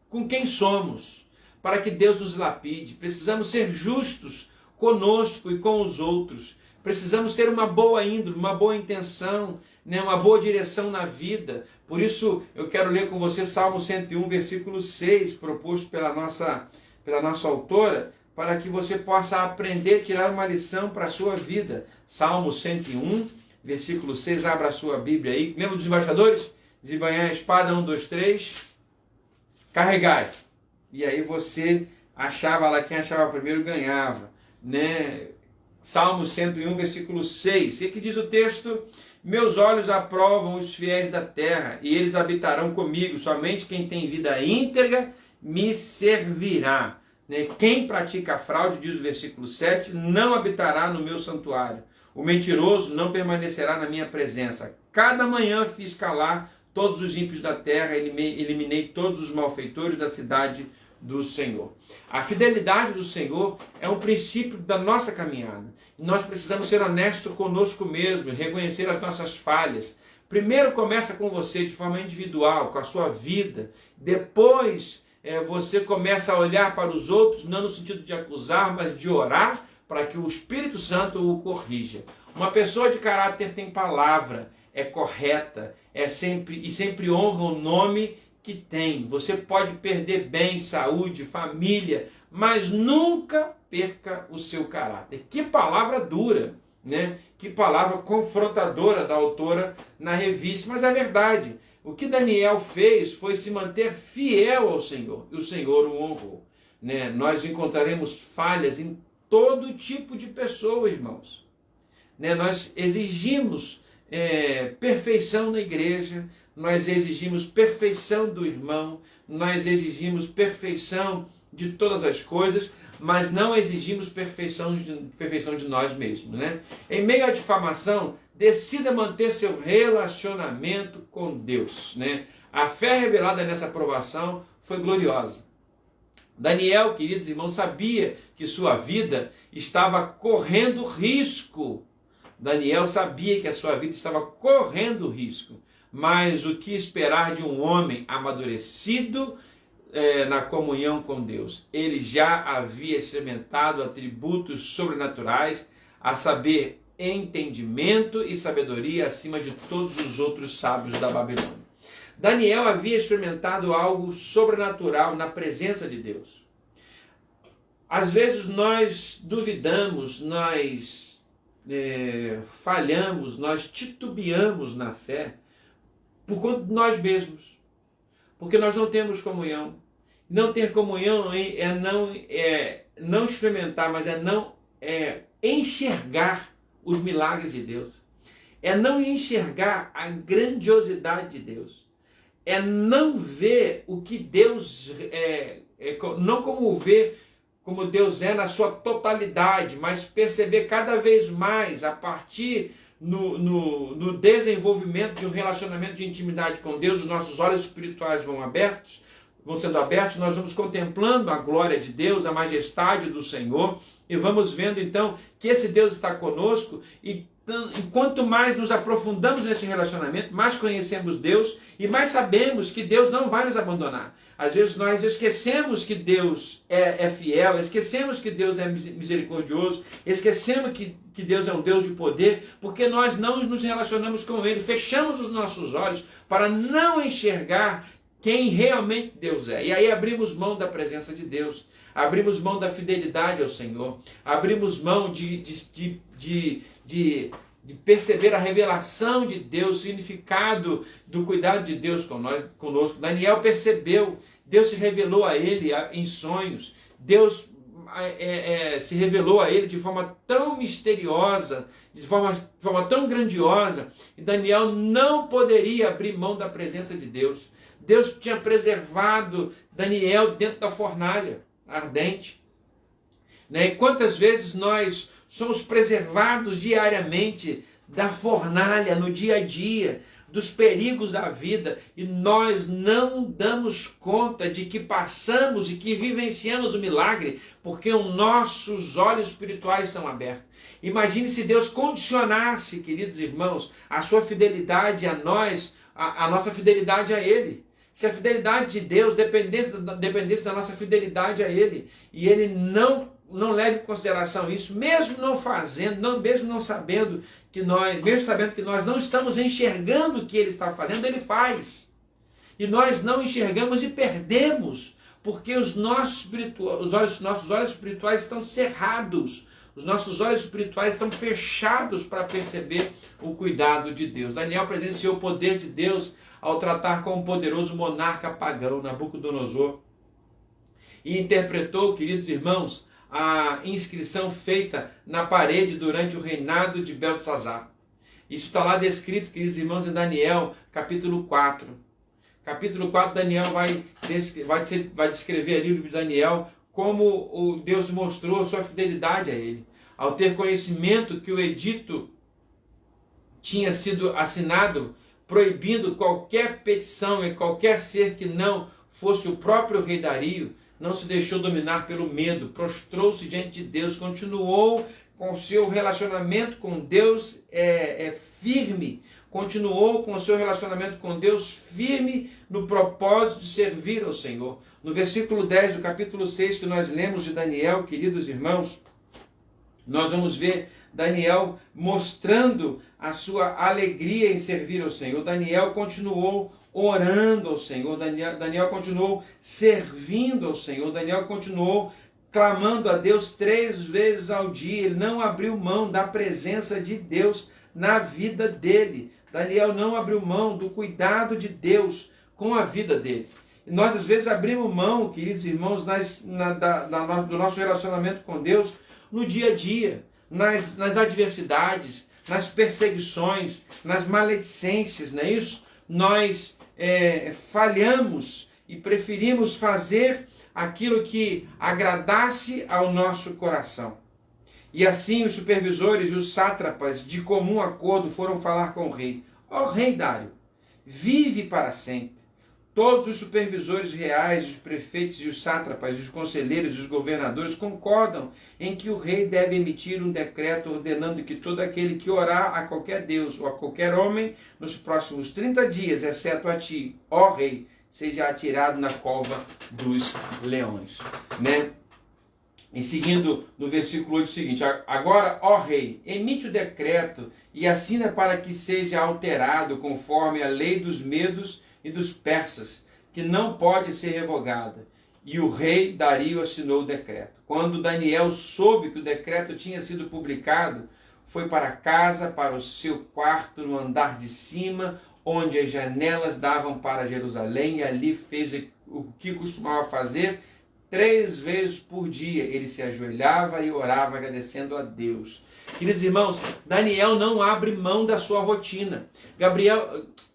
S1: com quem somos, para que Deus nos lapide. Precisamos ser justos conosco e com os outros. Precisamos ter uma boa índole, uma boa intenção, uma boa direção na vida. Por isso eu quero ler com você Salmo 101, versículo 6, proposto pela nossa autora, para que você possa aprender, tirar uma lição para a sua vida. Salmo 101, versículo 6, abra a sua Bíblia aí. Lembra dos embaixadores? Desembainhar a espada, 1, 2, 3, carregai. E aí você achava lá, quem achava primeiro ganhava, Salmo 101, versículo 6. E que diz o texto? Meus olhos aprovam os fiéis da terra, e eles habitarão comigo. Somente quem tem vida íntegra me servirá. Quem pratica fraude, diz o versículo 7, não habitará no meu santuário. O mentiroso não permanecerá na minha presença. Cada manhã fiz calar todos os ímpios da terra, eliminei todos os malfeitores da cidade do Senhor. A fidelidade do Senhor é um princípio da nossa caminhada. Nós precisamos ser honestos conosco mesmo, reconhecer as nossas falhas. Primeiro começa com você, de forma individual, com a sua vida. Depois você começa a olhar para os outros, não no sentido de acusar, mas de orar para que o Espírito Santo o corrija. Uma pessoa de caráter tem palavra, é correta, sempre honra o nome que tem. Você pode perder bem, saúde, família, mas nunca perca o seu caráter. Que palavra dura, Que palavra confrontadora da autora na revista, mas é verdade. O que Daniel fez foi se manter fiel ao Senhor, e o Senhor o honrou. Nós encontraremos falhas em todo tipo de pessoa, irmãos. Nós exigimos perfeição na igreja, nós exigimos perfeição do irmão, nós exigimos perfeição de todas as coisas, mas não exigimos perfeição de nós mesmos. Em meio à difamação, decida manter seu relacionamento com Deus. A fé revelada nessa aprovação foi gloriosa. Daniel, queridos irmãos, sabia que sua vida estava correndo risco. Daniel sabia que a sua vida estava correndo risco. Mas o que esperar de um homem amadurecido na comunhão com Deus? Ele já havia experimentado atributos sobrenaturais, a saber, entendimento e sabedoria acima de todos os outros sábios da Babilônia. Daniel havia experimentado algo sobrenatural na presença de Deus. Às vezes nós duvidamos, nós falhamos, nós titubeamos na fé por conta de nós mesmos, porque nós não temos comunhão. Não ter comunhão é não experimentar, mas é não enxergar os milagres de Deus. É não enxergar a grandiosidade de Deus. É não ver o que Deus não como ver como Deus é na sua totalidade, mas perceber cada vez mais a partir no desenvolvimento de um relacionamento de intimidade com Deus, os nossos olhos espirituais vão sendo abertos, nós vamos contemplando a glória de Deus, a majestade do Senhor, e vamos vendo então que esse Deus está conosco, e quanto mais nos aprofundamos nesse relacionamento, mais conhecemos Deus e mais sabemos que Deus não vai nos abandonar. Às vezes nós esquecemos que Deus é fiel, esquecemos que Deus é misericordioso, esquecemos que Deus é um Deus de poder, porque nós não nos relacionamos com Ele, fechamos os nossos olhos para não enxergar quem realmente Deus é. E aí abrimos mão da presença de Deus, abrimos mão da fidelidade ao Senhor, abrimos mão de perceber a revelação de Deus, o significado do cuidado de Deus conosco. Daniel percebeu, Deus se revelou a ele em sonhos, Deus se revelou a ele de forma tão misteriosa, de forma tão grandiosa, e Daniel não poderia abrir mão da presença de Deus. Deus tinha preservado Daniel dentro da fornalha ardente. E quantas vezes nós somos preservados diariamente da fornalha, no dia a dia, dos perigos da vida, e nós não damos conta de que passamos e que vivenciamos o milagre, porque os nossos olhos espirituais estão abertos. Imagine se Deus condicionasse, queridos irmãos, a sua fidelidade a nós, a nossa fidelidade a Ele. Se a fidelidade de Deus dependesse da nossa fidelidade a Ele, e Ele não leve em consideração isso, mesmo não fazendo, mesmo não sabendo que nós não estamos enxergando o que Ele está fazendo, Ele faz. E nós não enxergamos e perdemos, porque os nossos olhos espirituais estão cerrados, os nossos olhos espirituais estão fechados para perceber o cuidado de Deus. Daniel presenciou o poder de Deus ao tratar com o poderoso monarca pagão, Nabucodonosor, e interpretou, queridos irmãos, a inscrição feita na parede durante o reinado de Beltesazar. Isso está lá descrito, queridos irmãos, em Daniel, capítulo 4. Capítulo 4, Daniel vai descrever ali o livro de Daniel, como o Deus mostrou sua fidelidade a ele. Ao ter conhecimento que o edito tinha sido assinado, proibindo qualquer petição e qualquer ser que não fosse o próprio rei Dario, não se deixou dominar pelo medo, prostrou-se diante de Deus, continuou com o seu relacionamento com Deus firme, continuou com o seu relacionamento com Deus firme no propósito de servir ao Senhor. No versículo 10 do capítulo 6 que nós lemos de Daniel, queridos irmãos, nós vamos ver Daniel mostrando a sua alegria em servir ao Senhor. Daniel continuou orando ao Senhor, Daniel continuou servindo ao Senhor, Daniel continuou clamando a Deus 3 vezes ao dia. Ele não abriu mão da presença de Deus na vida dele. Daniel não abriu mão do cuidado de Deus com a vida dele. E nós às vezes abrimos mão, queridos irmãos, do nosso relacionamento com Deus no dia a dia, nas adversidades, nas perseguições, nas maledicências, não é isso? Nós falhamos e preferimos fazer aquilo que agradasse ao nosso coração. E assim os supervisores e os sátrapas de comum acordo foram falar com o rei. Ó rei Dário, vive para sempre. Todos os supervisores reais, os prefeitos e os sátrapas, os conselheiros e os governadores concordam em que o rei deve emitir um decreto ordenando que todo aquele que orar a qualquer deus ou a qualquer homem nos próximos 30 dias, exceto a ti, ó rei, seja atirado na cova dos leões. Em seguindo, no versículo 8 seguinte, agora, ó rei, emite o decreto e assina para que seja alterado conforme a lei dos medos e dos persas, que não pode ser revogada. E o rei Dario assinou o decreto. Quando Daniel soube que o decreto tinha sido publicado, foi para casa, para o seu quarto no andar de cima, onde as janelas davam para Jerusalém, e ali fez o que costumava fazer 3 vezes por dia. Ele se ajoelhava e orava agradecendo a Deus. Queridos irmãos, Daniel não abre mão da sua rotina.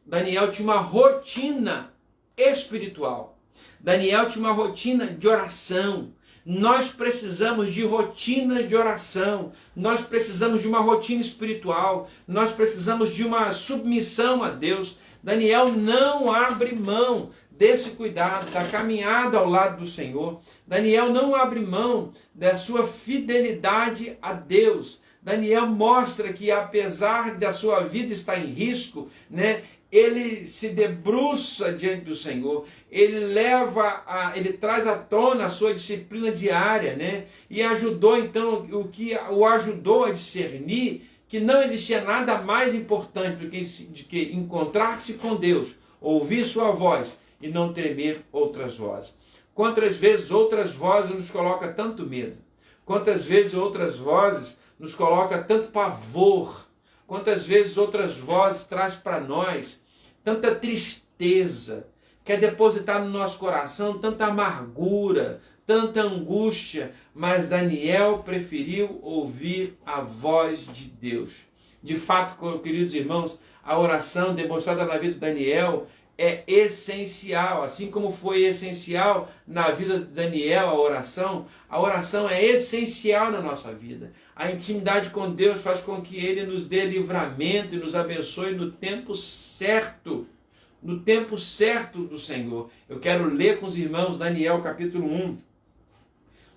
S1: Daniel tinha uma rotina espiritual. Daniel tinha uma rotina de oração. Nós precisamos de rotina de oração, nós precisamos de uma rotina espiritual, nós precisamos de uma submissão a Deus. Daniel não abre mão desse cuidado, da caminhada ao lado do Senhor. Daniel não abre mão da sua fidelidade a Deus. Daniel mostra que, apesar da sua vida estar em risco, né, ele se debruça diante do Senhor, ele traz à tona a sua disciplina diária, né? E ajudou então, o que o ajudou a discernir que não existia nada mais importante do que encontrar-se com Deus, ouvir sua voz e não temer outras vozes. Quantas vezes outras vozes nos colocam tanto medo? Quantas vezes outras vozes nos colocam tanto pavor? Quantas vezes outras vozes trazem para nós tanta tristeza, quer depositar no nosso coração tanta amargura, tanta angústia, mas Daniel preferiu ouvir a voz de Deus. De fato, queridos irmãos, a oração demonstrada na vida de Daniel é essencial, assim como foi essencial na vida de Daniel a oração é essencial na nossa vida. A intimidade com Deus faz com que Ele nos dê livramento e nos abençoe no tempo certo do Senhor. Eu quero ler com os irmãos Daniel capítulo 1,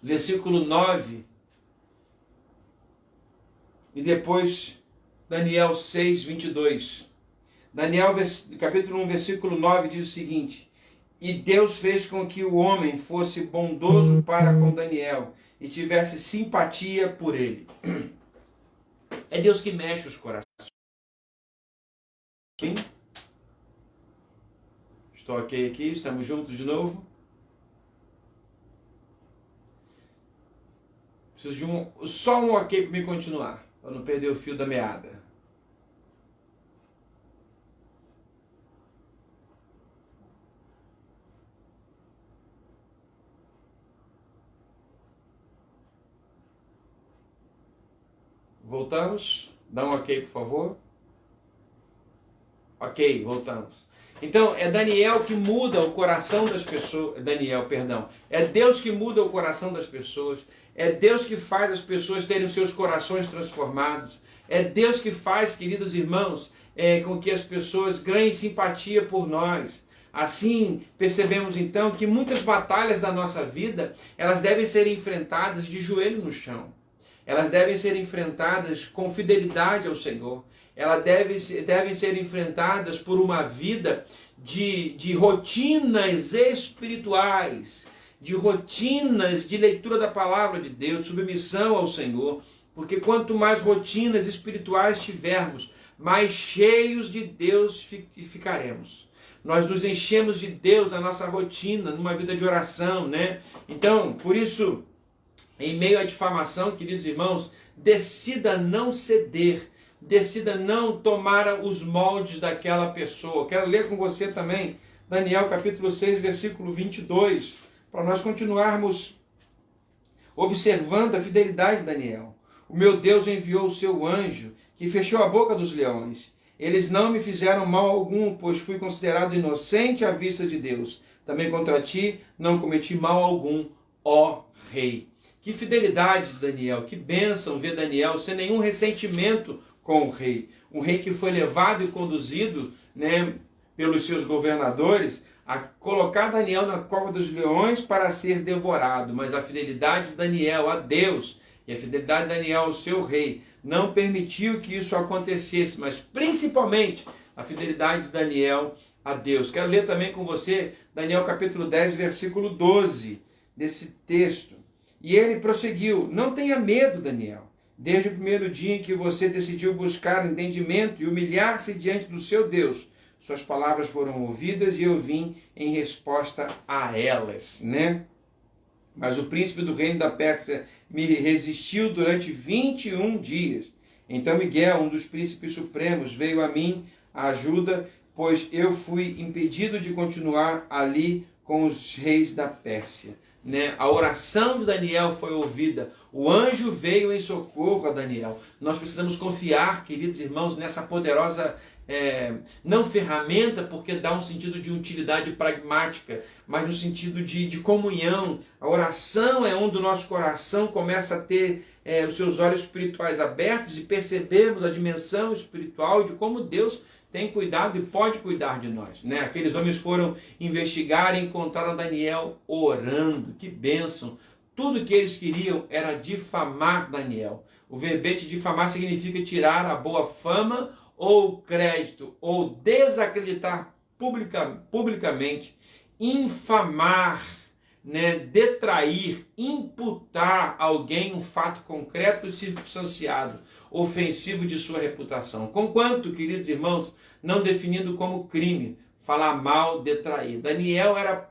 S1: versículo 9, e depois Daniel 6, 22. Daniel capítulo 1, versículo 9 diz o seguinte: E Deus fez com que o homem fosse bondoso para com Daniel e tivesse simpatia por ele. É Deus que mexe os corações. Sim? Estou ok aqui? Estamos juntos de novo? Preciso de só um ok para me continuar, para não perder o fio da meada. Voltamos? Dá um ok, por favor. Ok, voltamos. Então, é Daniel que muda o coração das pessoas. É Deus que muda o coração das pessoas. É Deus que faz as pessoas terem os seus corações transformados. É Deus que faz, queridos irmãos, com que as pessoas ganhem simpatia por nós. Assim, percebemos então que muitas batalhas da nossa vida, elas devem ser enfrentadas de joelho no chão. Elas devem ser enfrentadas com fidelidade ao Senhor. Elas devem ser enfrentadas por uma vida de rotinas espirituais, de rotinas de leitura da palavra de Deus, submissão ao Senhor. Porque quanto mais rotinas espirituais tivermos, mais cheios de Deus ficaremos. Nós nos enchemos de Deus na nossa rotina, numa vida de oração, né? Então, por isso, em meio à difamação, queridos irmãos, decida não ceder, decida não tomar os moldes daquela pessoa. Quero ler com você também Daniel capítulo 6, versículo 22, para nós continuarmos observando a fidelidade de Daniel. O meu Deus enviou o seu anjo, que fechou a boca dos leões. Eles não me fizeram mal algum, pois fui considerado inocente à vista de Deus. Também contra ti não cometi mal algum, ó rei. Que fidelidade de Daniel, que bênção ver Daniel sem nenhum ressentimento com o rei. Um rei que foi levado e conduzido, né, pelos seus governadores a colocar Daniel na cova dos leões para ser devorado. Mas a fidelidade de Daniel a Deus e a fidelidade de Daniel ao seu rei não permitiu que isso acontecesse, mas principalmente a fidelidade de Daniel a Deus. Quero ler também com você Daniel capítulo 10, versículo 12 desse texto. E ele prosseguiu: Não tenha medo, Daniel. Desde o primeiro dia em que você decidiu buscar entendimento e humilhar-se diante do seu Deus, suas palavras foram ouvidas e eu vim em resposta a elas, né? Mas o príncipe do reino da Pérsia me resistiu durante 21 dias. Então Miguel, um dos príncipes supremos, veio a mim a ajuda, pois eu fui impedido de continuar ali com os reis da Pérsia. Né? A oração de Daniel foi ouvida. O anjo veio em socorro a Daniel. Nós precisamos confiar, queridos irmãos, nessa poderosa não ferramenta, porque dá um sentido de utilidade pragmática, mas no sentido de comunhão. A oração é onde o nosso coração começa a ter os seus olhos espirituais abertos e percebemos a dimensão espiritual de como Deus tem cuidado e pode cuidar de nós, né? Aqueles homens foram investigar e encontraram Daniel orando. Que bênção! Tudo que eles queriam era difamar Daniel. O verbete difamar significa tirar a boa fama ou crédito, ou desacreditar publicamente, infamar, né? Detrair, imputar a alguém um fato concreto e circunstanciado, ofensivo de sua reputação. Conquanto, queridos irmãos, não definindo como crime, falar mal, detrair. Daniel era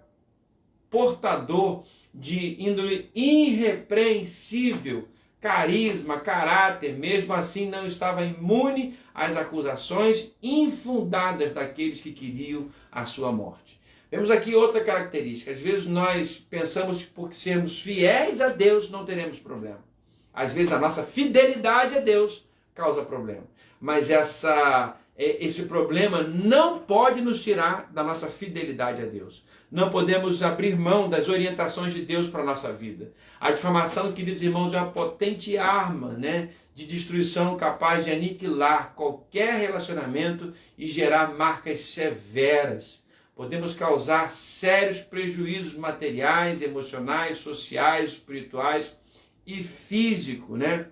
S1: portador de índole irrepreensível, carisma, caráter, mesmo assim não estava imune às acusações infundadas daqueles que queriam a sua morte. Vemos aqui outra característica. Às vezes nós pensamos que por sermos fiéis a Deus não teremos problema. Às vezes a nossa fidelidade a Deus causa problema. Mas esse problema não pode nos tirar da nossa fidelidade a Deus. Não podemos abrir mão das orientações de Deus para a nossa vida. A difamação, queridos irmãos, é uma potente arma, né, de destruição capaz de aniquilar qualquer relacionamento e gerar marcas severas. Podemos causar sérios prejuízos materiais, emocionais, sociais, espirituais e físicos, né?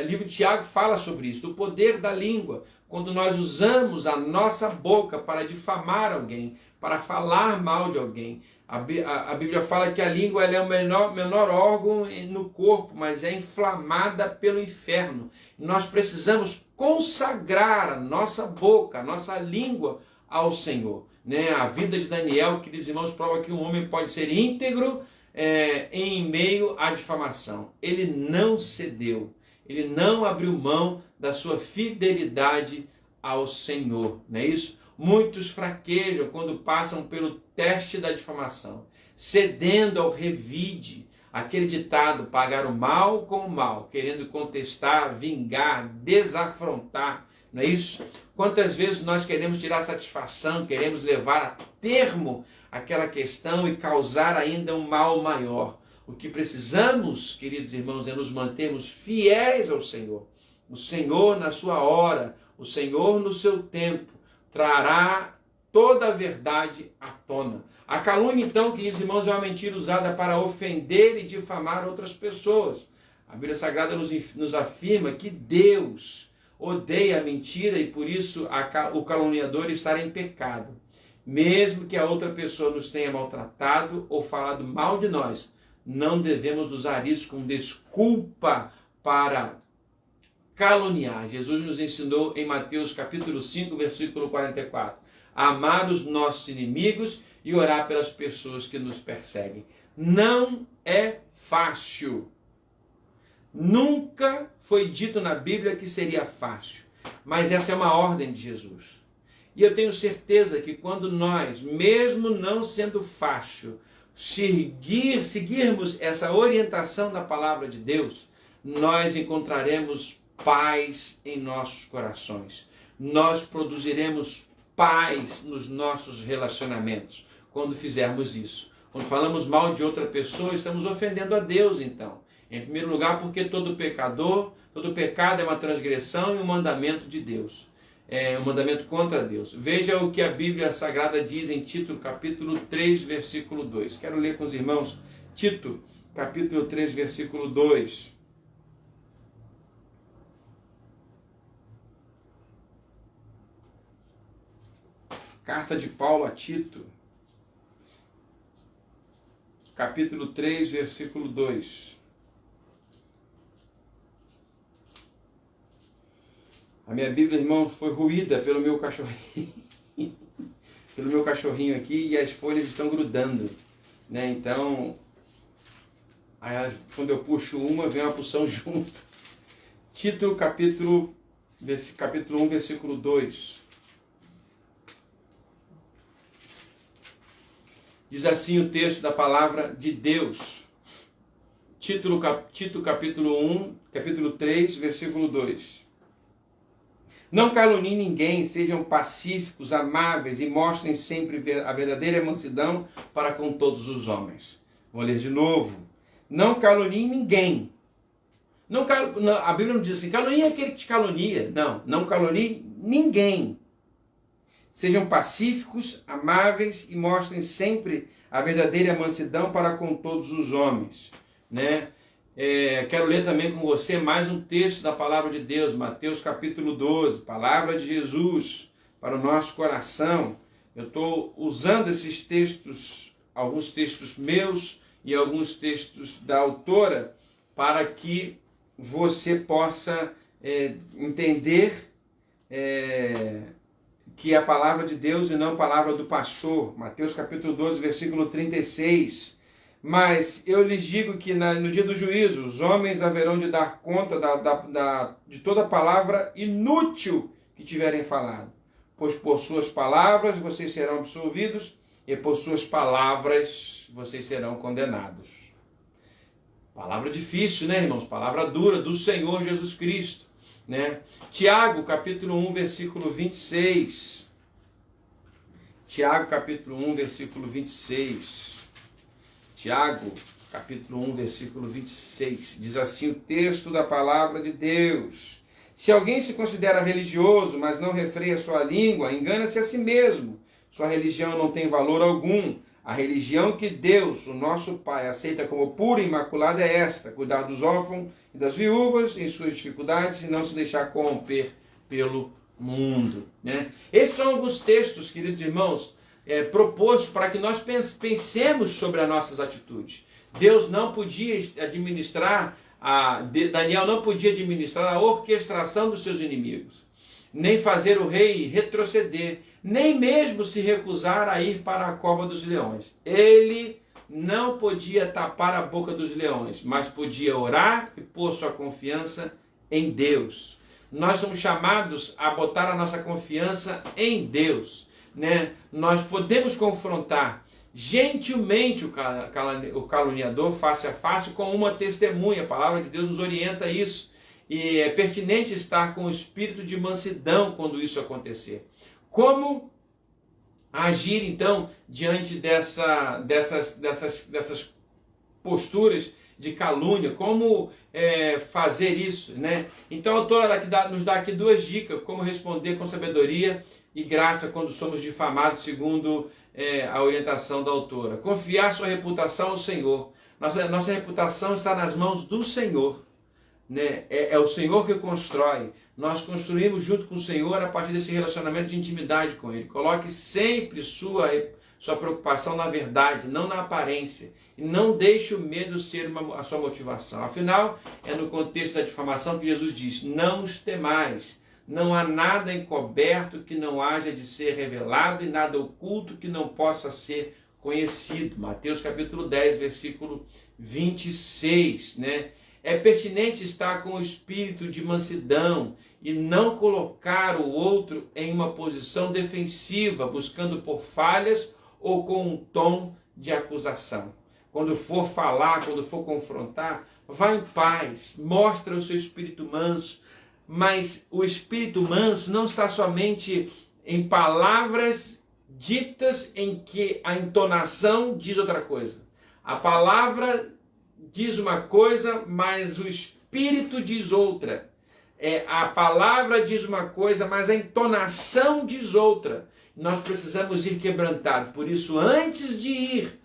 S1: Livro de Tiago fala sobre isso, do poder da língua, quando nós usamos a nossa boca para difamar alguém, para falar mal de alguém. A Bíblia fala que a língua ela é o menor órgão no corpo, mas é inflamada pelo inferno. Nós precisamos consagrar a nossa boca, a nossa língua ao Senhor, né? A vida de Daniel, queridos irmãos, prova que um homem pode ser íntegro em meio à difamação. Ele não cedeu, ele não abriu mão da sua fidelidade ao Senhor, não é isso? Muitos fraquejam quando passam pelo teste da difamação, cedendo ao revide, aquele ditado, pagar o mal com o mal, querendo contestar, vingar, desafrontar, não é isso? Quantas vezes nós queremos tirar satisfação, queremos levar a termo aquela questão e causar ainda um mal maior. O que precisamos, queridos irmãos, é nos mantermos fiéis ao Senhor. O Senhor na sua hora, o Senhor no seu tempo, trará toda a verdade à tona. A calúnia, então, queridos irmãos, é uma mentira usada para ofender e difamar outras pessoas. A Bíblia Sagrada nos afirma que Deus odeia a mentira e por isso o caluniador estará em pecado. Mesmo que a outra pessoa nos tenha maltratado ou falado mal de nós, não devemos usar isso como desculpa para caluniar. Jesus nos ensinou em Mateus capítulo 5, versículo 44, a amar os nossos inimigos e orar pelas pessoas que nos perseguem. Não é fácil. Nunca foi dito na Bíblia que seria fácil, mas essa é uma ordem de Jesus. E eu tenho certeza que quando nós, mesmo não sendo fácil, seguirmos essa orientação da palavra de Deus, nós encontraremos paz em nossos corações. Nós produziremos paz nos nossos relacionamentos quando fizermos isso. Quando falamos mal de outra pessoa, estamos ofendendo a Deus, então. Em primeiro lugar, porque todo pecado é uma transgressão e um mandamento de Deus. É um mandamento contra Deus. Veja o que a Bíblia Sagrada diz em Tito, capítulo 3, versículo 2. Quero ler com os irmãos Tito, capítulo 3, versículo 2. Carta de Paulo a Tito, capítulo 3, versículo 2. A minha Bíblia, irmão, foi ruída pelo meu cachorrinho, pelo meu cachorrinho aqui, e as folhas estão grudando, né? Então, quando eu puxo uma, vem uma porção junto. Tito, capítulo 1, versículo 2. Diz assim o texto da palavra de Deus. Tito capítulo 3, versículo 2. Não caluniem ninguém, sejam pacíficos, amáveis e mostrem sempre a verdadeira mansidão para com todos os homens. Vou ler de novo. Não caluniem ninguém. A Bíblia não diz assim, calunia é aquele que te calunia. Não calunie ninguém. Sejam pacíficos, amáveis e mostrem sempre a verdadeira mansidão para com todos os homens. Né? Quero ler também com você mais um texto da palavra de Deus, Mateus capítulo 12, palavra de Jesus para o nosso coração. Eu estou usando esses textos, alguns textos meus e alguns textos da autora, para que você possa entender que é a palavra de Deus e não a palavra do pastor. Mateus capítulo 12, versículo 36. Mas eu lhes digo que no dia do juízo, os homens haverão de dar conta de toda palavra inútil que tiverem falado. Pois por suas palavras vocês serão absolvidos e por suas palavras vocês serão condenados. Palavra difícil, né, irmãos? Palavra dura do Senhor Jesus Cristo. Né? Tiago, capítulo 1, versículo 26. Tiago, capítulo 1, versículo 26. Tiago, capítulo 1, versículo 26. Diz assim o texto da palavra de Deus. Se alguém se considera religioso, mas não refreia sua língua, engana-se a si mesmo. Sua religião não tem valor algum. A religião que Deus, o nosso Pai, aceita como pura e imaculada é esta: cuidar dos órfãos e das viúvas em suas dificuldades e não se deixar corromper pelo mundo. Né? Esses são alguns textos, queridos irmãos, propostos para que nós pensemos sobre as nossas atitudes. Deus não podia administrar, Daniel não podia administrar a orquestração dos seus inimigos, nem fazer o rei retroceder, nem mesmo se recusar a ir para a cova dos leões. Ele não podia tapar a boca dos leões, mas podia orar e pôr sua confiança em Deus. Nós somos chamados a botar a nossa confiança em Deus. Né? Nós podemos confrontar gentilmente o caluniador face a face com uma testemunha. A palavra de Deus nos orienta a isso. E é pertinente estar com o espírito de mansidão quando isso acontecer. Como agir, então, diante dessas posturas de calúnia? Como fazer isso? Né? Então, a autora nos dá aqui duas dicas, como responder com sabedoria e graça quando somos difamados, segundo a orientação da autora. Confiar sua reputação ao Senhor. Nossa reputação está nas mãos do Senhor. Né? É o Senhor que constrói. Nós construímos junto com o Senhor a partir desse relacionamento de intimidade com Ele. Coloque sempre sua preocupação na verdade, não na aparência. E não deixe o medo ser a sua motivação. Afinal, é no contexto da difamação que Jesus diz: não os temais. Não há nada encoberto que não haja de ser revelado e nada oculto que não possa ser conhecido. Mateus capítulo 10, versículo 26, né? É pertinente estar com o espírito de mansidão e não colocar o outro em uma posição defensiva, buscando por falhas ou com um tom de acusação. Quando for falar, quando for confrontar, vá em paz, mostra o seu espírito manso. Mas o espírito manso não está somente em palavras ditas em que a entonação diz outra coisa. A palavra diz uma coisa, mas o espírito diz outra. A palavra diz uma coisa, mas a entonação diz outra. Nós precisamos ir quebrantados. Por isso, antes de ir,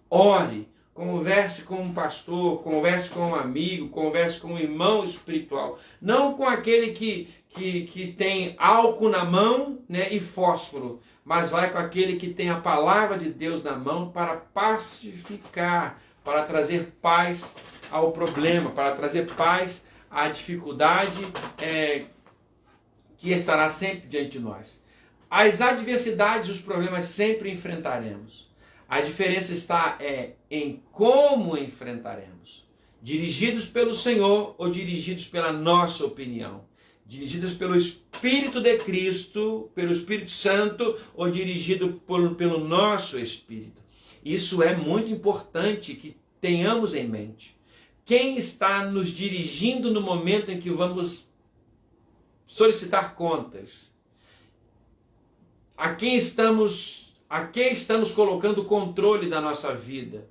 S1: ore, converse com um pastor, converse com um amigo, converse com um irmão espiritual. Não com aquele que tem álcool na mão, né, e fósforo, mas vai com aquele que tem a palavra de Deus na mão para pacificar, para trazer paz ao problema, para trazer paz à dificuldade que estará sempre diante de nós. As adversidades e os problemas sempre enfrentaremos. A diferença está em como enfrentaremos. Dirigidos pelo Senhor ou dirigidos pela nossa opinião. Dirigidos pelo Espírito de Cristo, pelo Espírito Santo, ou dirigido pelo nosso Espírito. Isso é muito importante que tenhamos em mente. Quem está nos dirigindo no momento em que vamos solicitar contas. A quem estamos colocando o controle da nossa vida?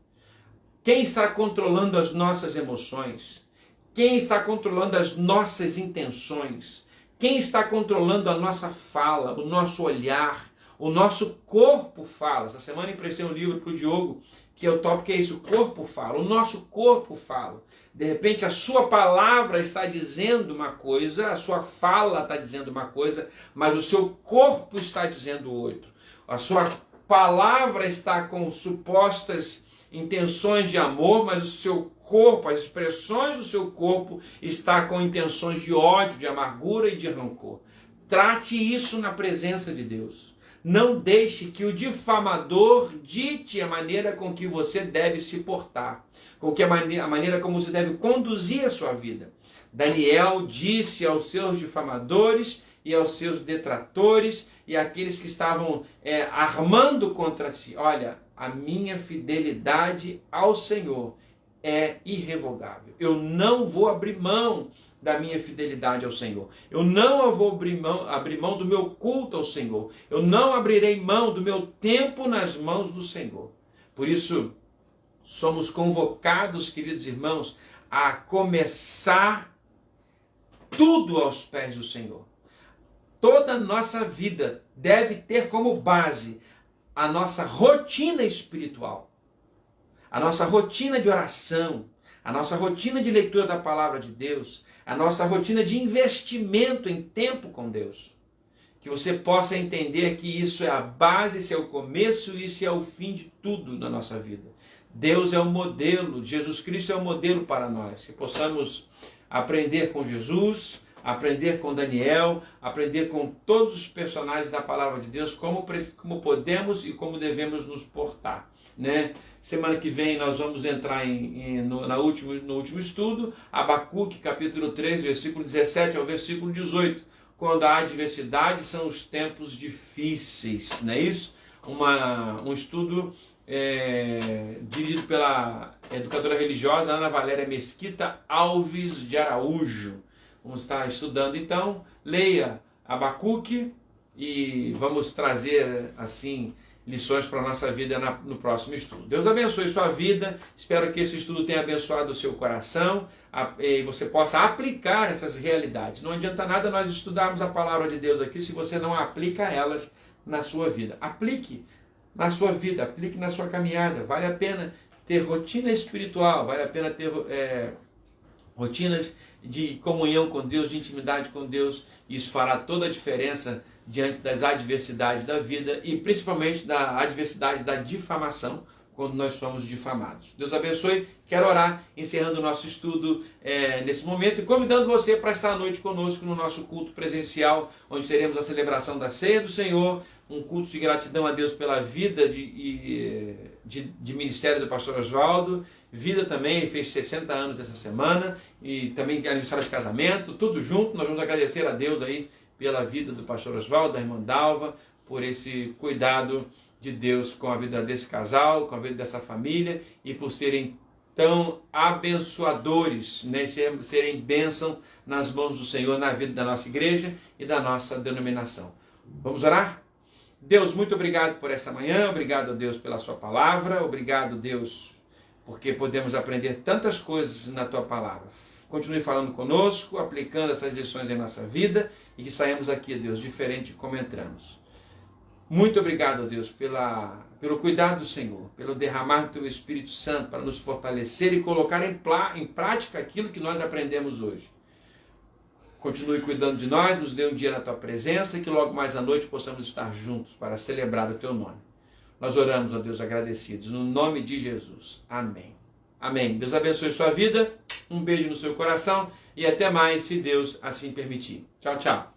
S1: Quem está controlando as nossas emoções? Quem está controlando as nossas intenções? Quem está controlando a nossa fala, o nosso olhar? O nosso corpo fala. Essa semana emprestei um livro para o Diogo, que é o tópico é isso, o corpo fala. O nosso corpo fala. De repente a sua palavra está dizendo uma coisa, a sua fala está dizendo uma coisa, mas o seu corpo está dizendo outra. A sua palavra está com supostas intenções de amor, mas o seu corpo, as expressões do seu corpo está com intenções de ódio, de amargura e de rancor. Trate isso na presença de Deus. Não deixe que o difamador dite a maneira com que você deve se portar, com que a maneira como você deve conduzir a sua vida. Daniel disse aos seus difamadores e aos seus detratores e àqueles que estavam armando contra si: olha, a minha fidelidade ao Senhor é irrevogável. Eu não vou abrir mão da minha fidelidade ao Senhor. Eu não vou abrir mão do meu culto ao Senhor. Eu não abrirei mão do meu tempo nas mãos do Senhor. Por isso, somos convocados, queridos irmãos, a começar tudo aos pés do Senhor. Toda a nossa vida deve ter como base a nossa rotina espiritual, a nossa rotina de oração, a nossa rotina de leitura da palavra de Deus, a nossa rotina de investimento em tempo com Deus. Que você possa entender que isso é a base, isso é o começo e isso é o fim de tudo na nossa vida. Deus é o modelo, Jesus Cristo é o modelo para nós. Que possamos aprender com Jesus, aprender com Daniel, aprender com todos os personagens da palavra de Deus, como podemos e como devemos nos portar, né? Semana que vem nós vamos entrar no último estudo, Abacuque, capítulo 3, versículo 17 ao versículo 18. Quando há adversidade, são os tempos difíceis, não é isso? Um estudo dirigido pela educadora religiosa Ana Valéria Mesquita Alves de Araújo. Vamos estar estudando então, leia Abacuque e vamos trazer assim lições para a nossa vida no próximo estudo. Deus abençoe sua vida, espero que esse estudo tenha abençoado o seu coração e você possa aplicar essas realidades. Não adianta nada nós estudarmos a palavra de Deus aqui se você não aplica elas na sua vida. Aplique na sua vida, aplique na sua caminhada. Vale a pena ter rotina espiritual, vale a pena ter rotinas de comunhão com Deus, de intimidade com Deus. Isso fará toda a diferença diante das adversidades da vida e principalmente da adversidade da difamação, quando nós somos difamados. Deus abençoe. Quero orar, encerrando o nosso estudo nesse momento e convidando você para estar à noite conosco no nosso culto presencial, onde teremos a celebração da Ceia do Senhor, um culto de gratidão a Deus pela vida de ministério do pastor Oswaldo. Vida também, ele fez 60 anos essa semana, e também aniversário de casamento, tudo junto. Nós vamos agradecer a Deus aí pela vida do pastor Oswaldo, da irmã Dalva, por esse cuidado de Deus com a vida desse casal, com a vida dessa família, e por serem tão abençoadores, né? serem bênção nas mãos do Senhor na vida da nossa igreja e da nossa denominação. Vamos orar? Deus, muito obrigado por essa manhã, obrigado a Deus pela sua palavra, obrigado, Deus, porque podemos aprender tantas coisas na tua palavra. Continue falando conosco, aplicando essas lições em nossa vida e que saímos aqui, Deus, diferente de como entramos. Muito obrigado, Deus, pelo cuidado do Senhor, pelo derramar do teu Espírito Santo para nos fortalecer e colocar em prática aquilo que nós aprendemos hoje. Continue cuidando de nós, nos dê um dia na tua presença e que logo mais à noite possamos estar juntos para celebrar o teu nome. Nós oramos, ó Deus, agradecidos, no nome de Jesus. Amém. Amém. Deus abençoe sua vida, um beijo no seu coração e até mais, se Deus assim permitir. Tchau, tchau.